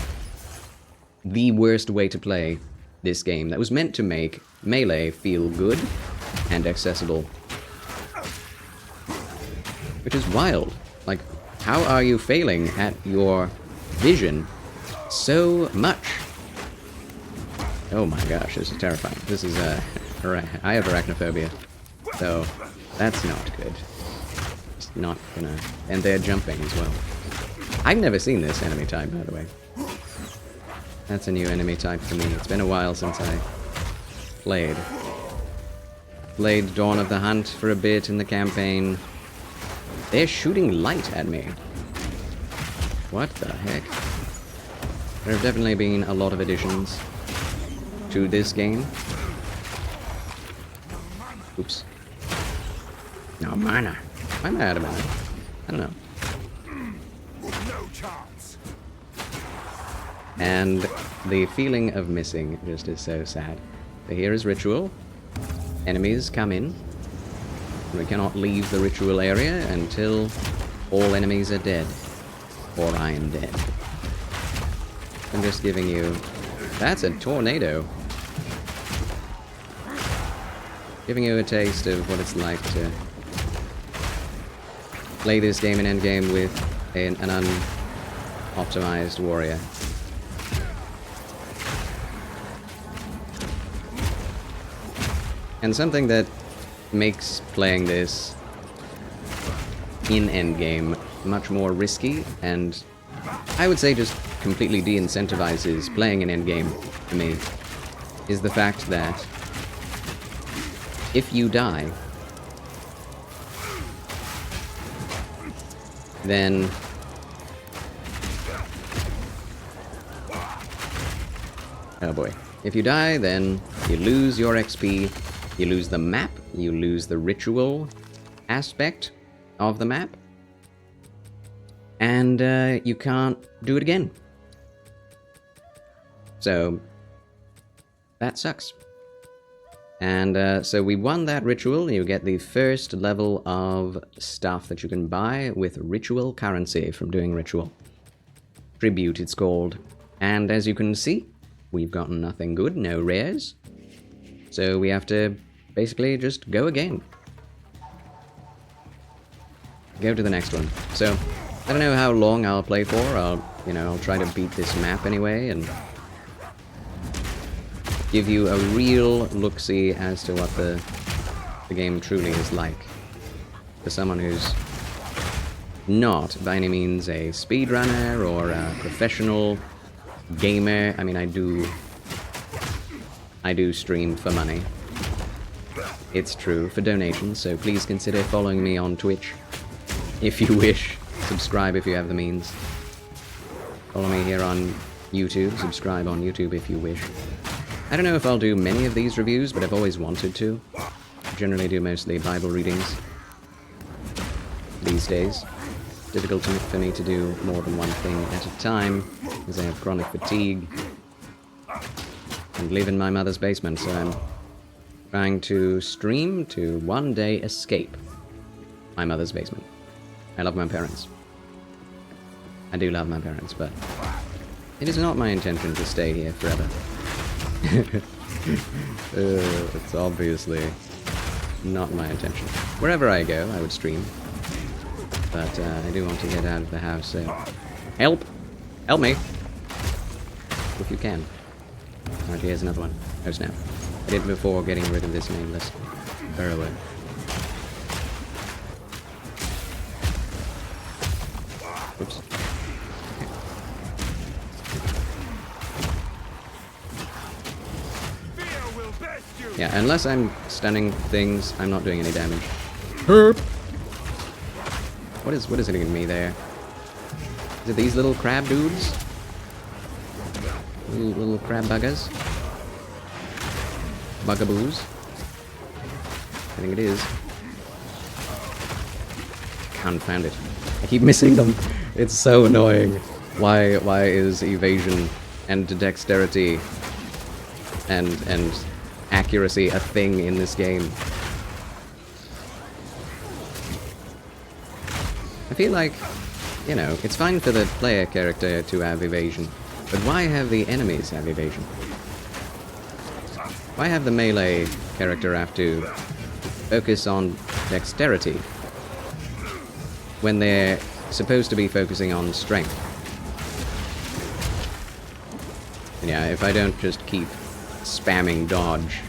the worst way to play this game that was meant to make melee feel good and accessible. Which is wild. Like, how are you failing at your vision so much? Oh my gosh, this is terrifying. This is, I have arachnophobia, so that's not good. It's not gonna... And they're jumping as well. I've never seen this enemy type, by the way. That's a new enemy type for me. It's been a while since I played. Played Dawn of the Hunt for a bit in the campaign. They're shooting light at me. What the heck? There have definitely been a lot of additions to this game. Oops. No mana. Why am I out of mana? I don't know. And the feeling of missing just is so sad. So here is Ritual. enemies come in. We cannot leave the ritual area until all enemies are dead. Or I am dead. I'm just giving you... That's a tornado. Giving you a taste of what it's like to play this game in endgame with an unoptimized warrior. And something that makes playing this in endgame much more risky, and I would say just completely de-incentivizes playing in endgame for me, is the fact that if you die, then oh boy. If you die, then you lose your XP, you lose the map, you lose the ritual aspect of the map, and you can't do it again. So, that sucks. And so we won that ritual. You get the first level of stuff that you can buy with ritual currency from doing ritual. Tribute, it's called. And as you can see, we've gotten nothing good, no rares. So we have to basically just go again. Go to the next one. So, I don't know how long I'll play for. I'll try to beat this map anyway, and give you a real look-see as to what the game truly is like. For someone who's not, by any means, a speedrunner or a professional gamer. I mean, I do stream for money. It's true, for donations, so please consider following me on Twitch if you wish. Subscribe if you have the means. Follow me here on YouTube. Subscribe on YouTube if you wish. I don't know if I'll do many of these reviews, but I've always wanted to. I generally do mostly Bible readings these days. Difficult for me to do more than one thing at a time, because I have chronic fatigue and live in my mother's basement, so I'm trying to stream to one day escape my mother's basement. I love my parents. I do love my parents, but it is not my intention to stay here forever. It's obviously not my intention. Wherever I go, I would stream. But I do want to get out of the house, so... Help! Help me! If you can. Alright, here's another one. Oh snap. I did it before getting rid of this nameless burrower. Oops. Yeah, unless I'm stunning things, I'm not doing any damage. Herp! What is hitting me there? Is it these little crab dudes? Little crab buggers? Bugaboos? I think it is. Confound it. I keep missing them. It's so annoying. Why is evasion and dexterity and accuracy a thing in this game? I feel like, you know, it's fine for the player character to have evasion, but why have the enemies have evasion? Why have the melee character have to focus on dexterity when they're supposed to be focusing on strength? And yeah, if I don't just keep spamming dodge,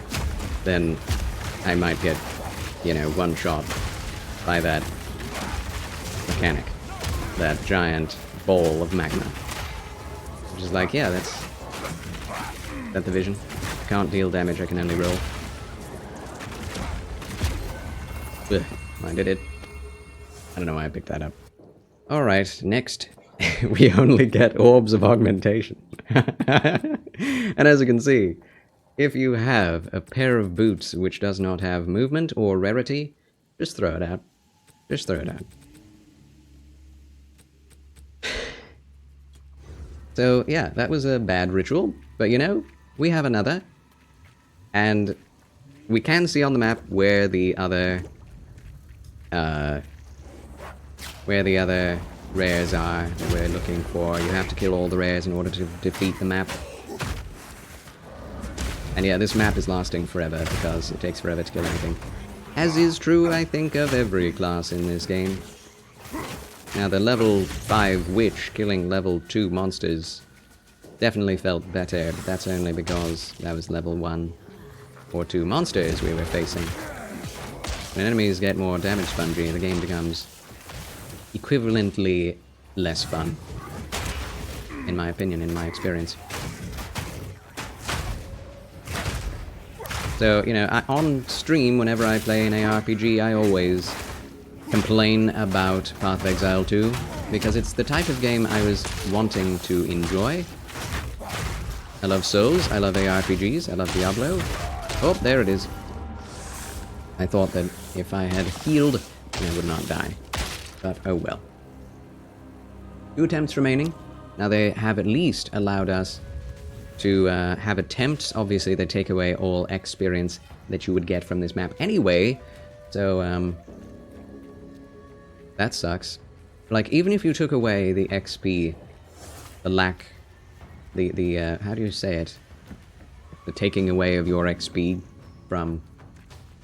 then I might get, you know, one shot by that mechanic, that giant ball of magma. Which is like, yeah, that's the vision. Can't deal damage, I can only roll. Ugh, I did it. I don't know why I picked that up. Alright, next we only get orbs of augmentation. And as you can see, if you have a pair of boots which does not have movement or rarity, just throw it out. Just throw it out. So yeah, that was a bad ritual, but you know, we have another, and we can see on the map where the other rares are that we're looking for. You have to kill all the rares in order to defeat the map. And yeah, this map is lasting forever because it takes forever to kill anything. As is true, I think, of every class in this game. Now, the level 5 witch killing level 2 monsters definitely felt better, but that's only because that was level 1 or 2 monsters we were facing. When enemies get more damage spongy, the game becomes equivalently less fun. In my opinion, in my experience. So, you know, on stream, whenever I play an ARPG, I always complain about Path of Exile 2, because it's the type of game I was wanting to enjoy. I love Souls, I love ARPGs, I love Diablo. Oh, there it is. I thought that if I had healed, I would not die. But oh well. 2 attempts remaining. Now they have at least allowed us to have attempts. Obviously, they take away all experience that you would get from this map anyway. So, that sucks. Like, even if you took away the XP, the lack, the how do you say it? The taking away of your XP from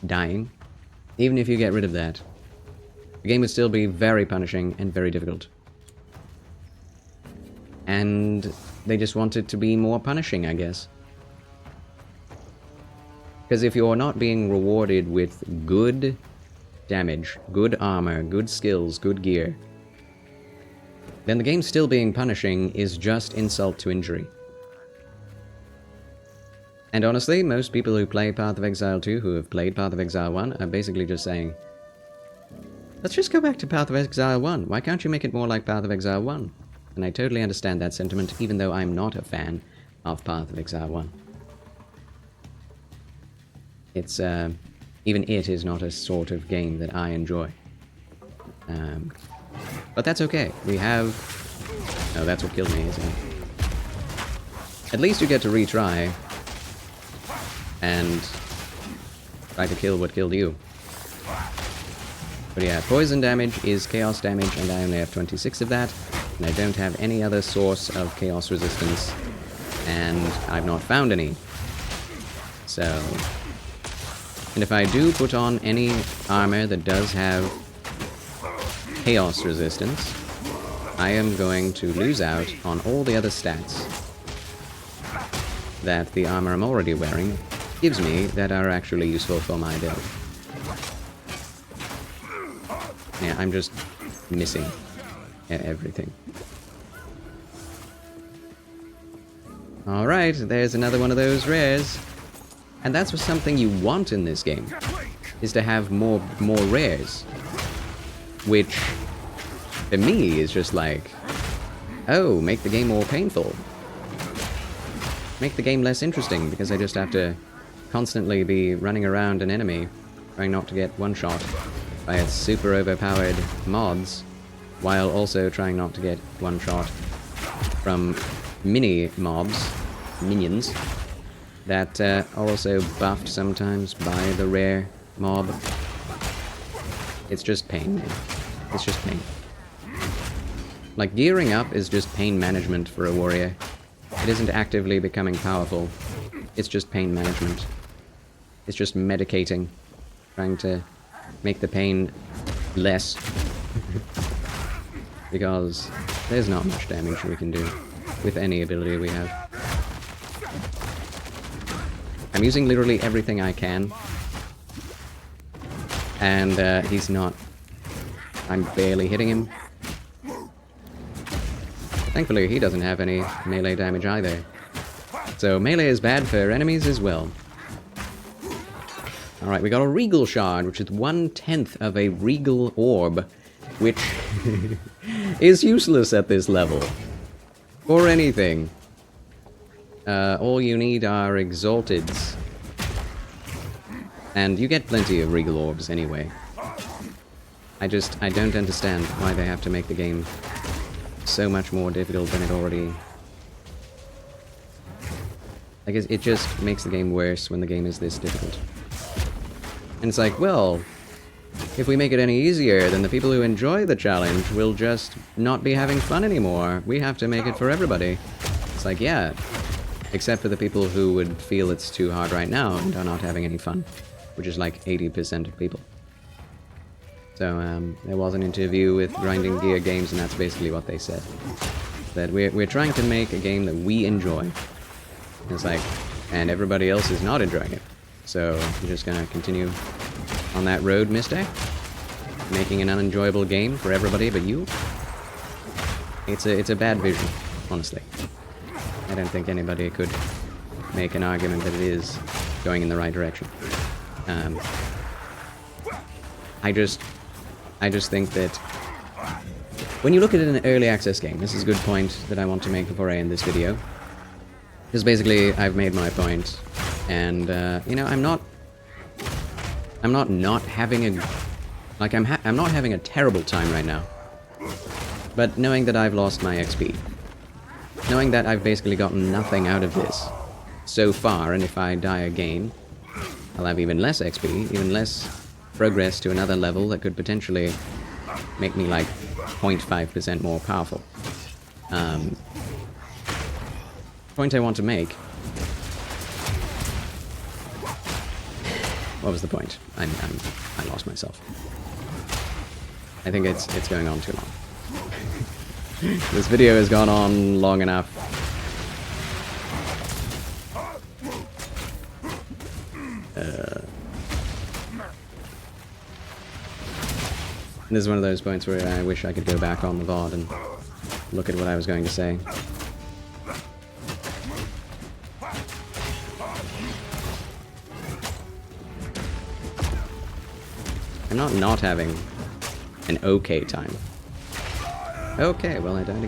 dying. Even if you get rid of that, the game would still be very punishing and very difficult. And they just want it to be more punishing, I guess. Because if you're not being rewarded with good damage, good armor, good skills, good gear, then the game still being punishing is just insult to injury. And honestly, most people who play Path of Exile 2, who have played Path of Exile 1, are basically just saying, let's just go back to Path of Exile 1. Why can't you make it more like Path of Exile 1? And I totally understand that sentiment, even though I'm not a fan of Path of Exile 1. It's, even it is not a sort of game that I enjoy. But that's okay. We have... Oh, that's what killed me, isn't it? At least you get to retry and try to kill what killed you. But yeah, poison damage is chaos damage, and I only have 26 of that. And I don't have any other source of chaos resistance, and I've not found any. So, and if I do put on any armor that does have chaos resistance, I am going to lose out on all the other stats that the armor I'm already wearing gives me that are actually useful for my build. Yeah, I'm just missing everything. Alright, there's another one of those rares. And that's something you want in this game, is to have more rares. Which, for me, is just like, oh, make the game more painful. Make the game less interesting, because I just have to constantly be running around an enemy, trying not to get one-shot by its super overpowered mods, while also trying not to get one-shot from minions, that are also buffed sometimes by the rare mob. It's just pain, man. It's just pain. Like, gearing up is just pain management for a warrior. It isn't actively becoming powerful. It's just pain management. It's just medicating, trying to make the pain less. Because there's not much damage we can do with any ability we have. I'm using literally everything I can. And he's not... I'm barely hitting him. Thankfully, he doesn't have any melee damage either. So melee is bad for enemies as well. Alright, we got a Regal Shard, which is 1/10 of a Regal Orb, which is useless at this level. For anything. All you need are Exalteds. And you get plenty of Regal Orbs anyway. I don't understand why they have to make the game so much more difficult than it already... Like, it just makes the game worse when the game is this difficult. And it's like, well, if we make it any easier, then the people who enjoy the challenge will just not be having fun anymore. We have to make it for everybody. It's like, yeah, except for the people who would feel it's too hard right now and are not having any fun, which is like 80% of people. So there was an interview with Grinding Gear Games, and that's basically what they said. That we're trying to make a game that we enjoy. It's like, and everybody else is not enjoying it. So we're just gonna continue on that road, mister? Making an unenjoyable game for everybody but you? It's a bad vision, honestly. I don't think anybody could make an argument that it is going in the right direction. I just think that when you look at an early access game, this is a good point that I want to make before I end this video. Because basically, I've made my point, and you know, I'm not having a, like, I'm not having a terrible time right now. But knowing that I've lost my XP, knowing that I've basically gotten nothing out of this so far, and if I die again, I'll have even less XP, even less progress to another level that could potentially make me like 0.5% more powerful. Point I want to make. What was the point? I lost myself. I think it's going on too long. This video has gone on long enough. This is one of those points where I wish I could go back on the VOD and look at what I was going to say. I'm not having an okay time. Okay, well, I died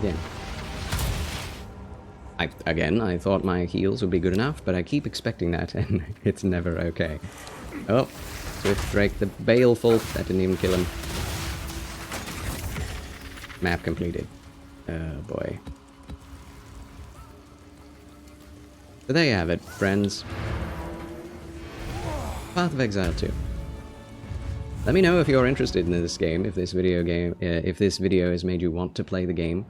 again. I thought my heals would be good enough, but I keep expecting that, and it's never okay. Oh, Swift Drake the Baleful. That didn't even kill him. Map completed. Oh boy. So there you have it, friends. Path of Exile 2. Let me know if you're interested in this game, if this video has made you want to play the game,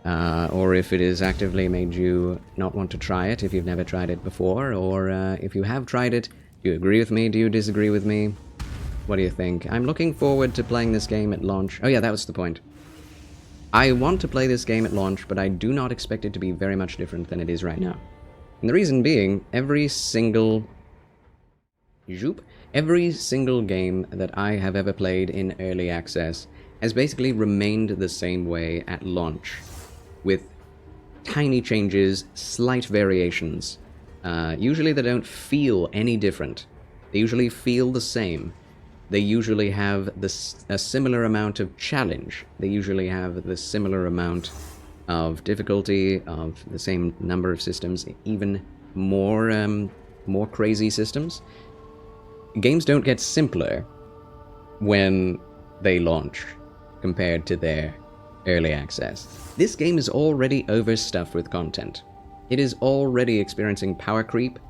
or if it has actively made you not want to try it if you've never tried it before, or if you have tried it, do you agree with me? Do you disagree with me? What do you think? I'm looking forward to playing this game at launch. Oh yeah, that was the point. I want to play this game at launch, but I do not expect it to be very much different than it is right now. And the reason being, every single game that I have ever played in early access has basically remained the same way at launch, with tiny changes, slight variations. Usually they don't feel any different. They usually feel the same. They usually have a similar amount of challenge. They usually have the similar amount of difficulty, of the same number of systems, even more crazy systems. Games don't get simpler when they launch compared to their early access. This game is already overstuffed with content. It is already experiencing power creep.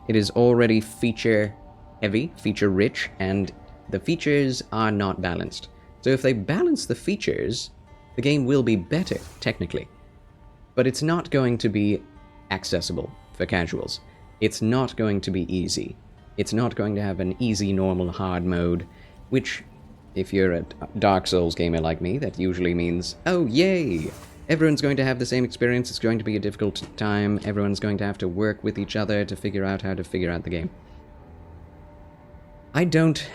It is already feature heavy, feature rich, and the features are not balanced. So if they balance the features, the game will be better, technically. But it's not going to be accessible for casuals. It's not going to be easy. It's not going to have an easy, normal, hard mode, which, if you're a Dark Souls gamer like me, that usually means, oh yay! Everyone's going to have the same experience, it's going to be a difficult time, everyone's going to have to work with each other to figure out how to figure out the game. I don't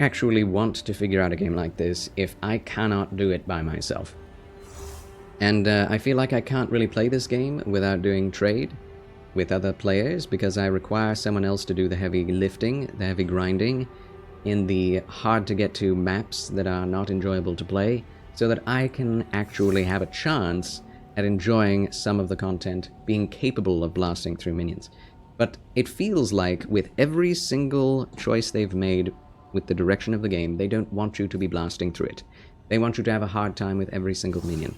actually want to figure out a game like this if I cannot do it by myself. And I feel like I can't really play this game without doing trade with other players, because I require someone else to do the heavy lifting, the heavy grinding, in the hard-to-get-to maps that are not enjoyable to play, so that I can actually have a chance at enjoying some of the content, being capable of blasting through minions. But it feels like with every single choice they've made with the direction of the game, they don't want you to be blasting through it. They want you to have a hard time with every single minion.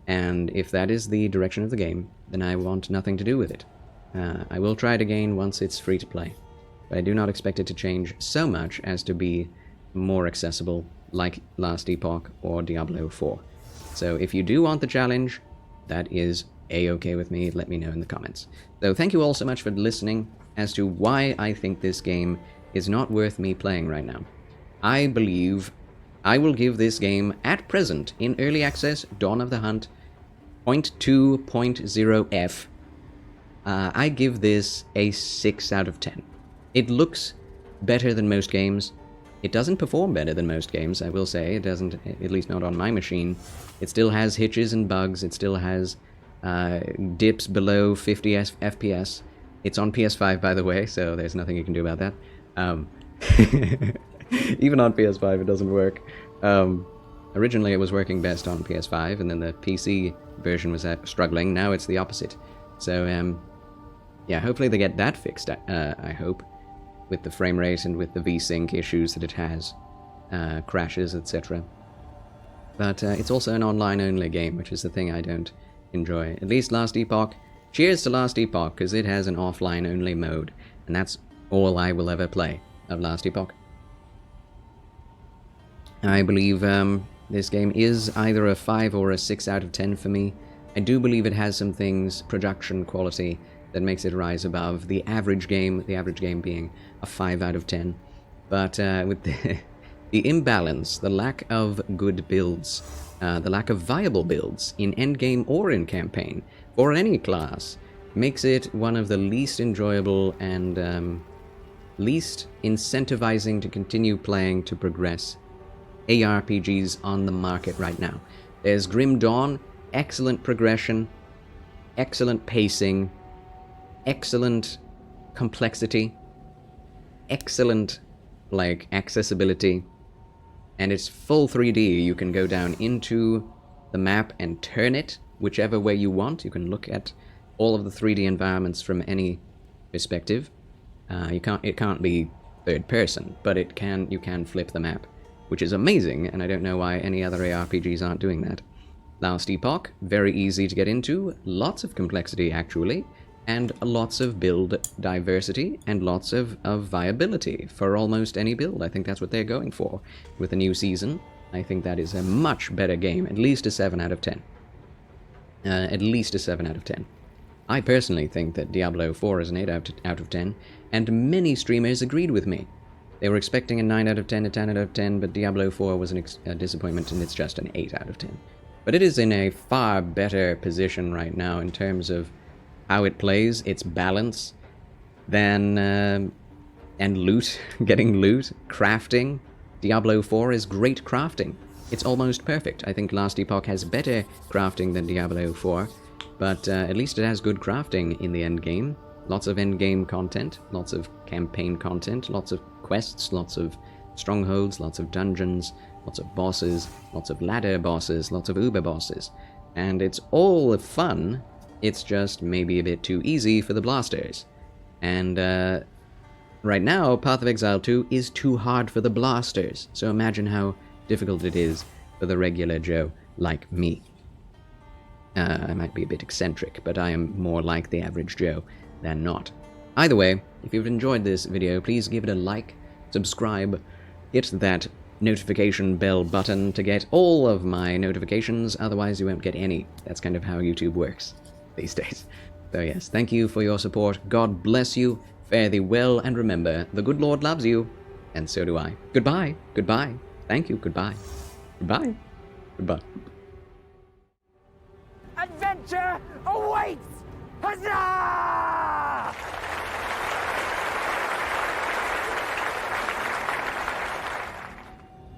And if that is the direction of the game, then I want nothing to do with it. I will try it again once it's free to play. but I do not expect it to change so much as to be more accessible like Last Epoch or Diablo 4. So if you do want the challenge, that is a-okay with me. Let me know in the comments. So thank you all so much for listening as to why I think this game is not worth me playing right now. I believe I will give this game, at present, in Early Access, Dawn of the Hunt, 0.2.0F. I give this a 6 out of 10. It looks better than most games. It doesn't perform better than most games, I will say. It doesn't, at least not on my machine. It still has hitches and bugs. It still has dips below 50 FPS. It's on PS5, by the way, so there's nothing you can do about that. Even on PS5, it doesn't work. Originally, it was working best on PS5, and then the PC version was struggling. Now it's the opposite. So, yeah, hopefully they get that fixed, I hope, with the frame rate and with the VSync issues that it has, crashes, etc. But it's also an online-only game, which is the thing I don't enjoy. At least Last Epoch. Cheers to Last Epoch, because it has an offline-only mode, and that's all I will ever play of Last Epoch. I believe this game is either a 5 or a 6 out of 10 for me. I do believe it has some things, production quality, that makes it rise above the average game being a 5 out of 10. But with the imbalance, the lack of good builds, the lack of viable builds in endgame or in campaign, for any class, makes it one of the least enjoyable and least incentivizing to continue playing to progress ARPGs on the market right now. There's Grim Dawn, excellent progression, excellent pacing, excellent complexity, excellent, like, accessibility, and it's full 3D. You can go down into the map and turn it whichever way you want. You can look at all of the 3D environments from any perspective. It can't be third person, but you can flip the map, which is amazing, and I don't know why any other ARPGs aren't doing that. Last Epoch, very easy to get into, lots of complexity actually, and lots of build diversity, and lots of viability for almost any build. I think that's what they're going for with the new season. I think that is a much better game, at least a 7 out of 10. At least a 7 out of 10. I personally think that Diablo 4 is an 8 out of 10, and many streamers agreed with me. They were expecting a 9 out of 10, a 10 out of 10, but Diablo 4 was a disappointment, and it's just an 8 out of 10. But it is in a far better position right now in terms of how it plays, its balance, than, and loot, getting loot, crafting. Diablo 4 is great crafting. It's almost perfect. I think Last Epoch has better crafting than Diablo 4, but at least it has good crafting in the end game. Lots of end game content, lots of campaign content, lots of quests, lots of strongholds, lots of dungeons, lots of bosses, lots of ladder bosses, lots of uber bosses. And it's all fun, it's just maybe a bit too easy for the blasters. And right now, Path of Exile 2 is too hard for the blasters, so imagine how difficult it is for the regular Joe like me. I might be a bit eccentric, but I am more like the average Joe than not. Either way, if you've enjoyed this video, please give it a like, subscribe, hit that notification bell button to get all of my notifications, otherwise you won't get any. That's kind of how YouTube works these days. So yes, thank you for your support, God bless you, fare thee well, and remember, the good Lord loves you, and so do I. Goodbye, goodbye, thank you, goodbye, goodbye, goodbye. Adventure awaits! Huzzah!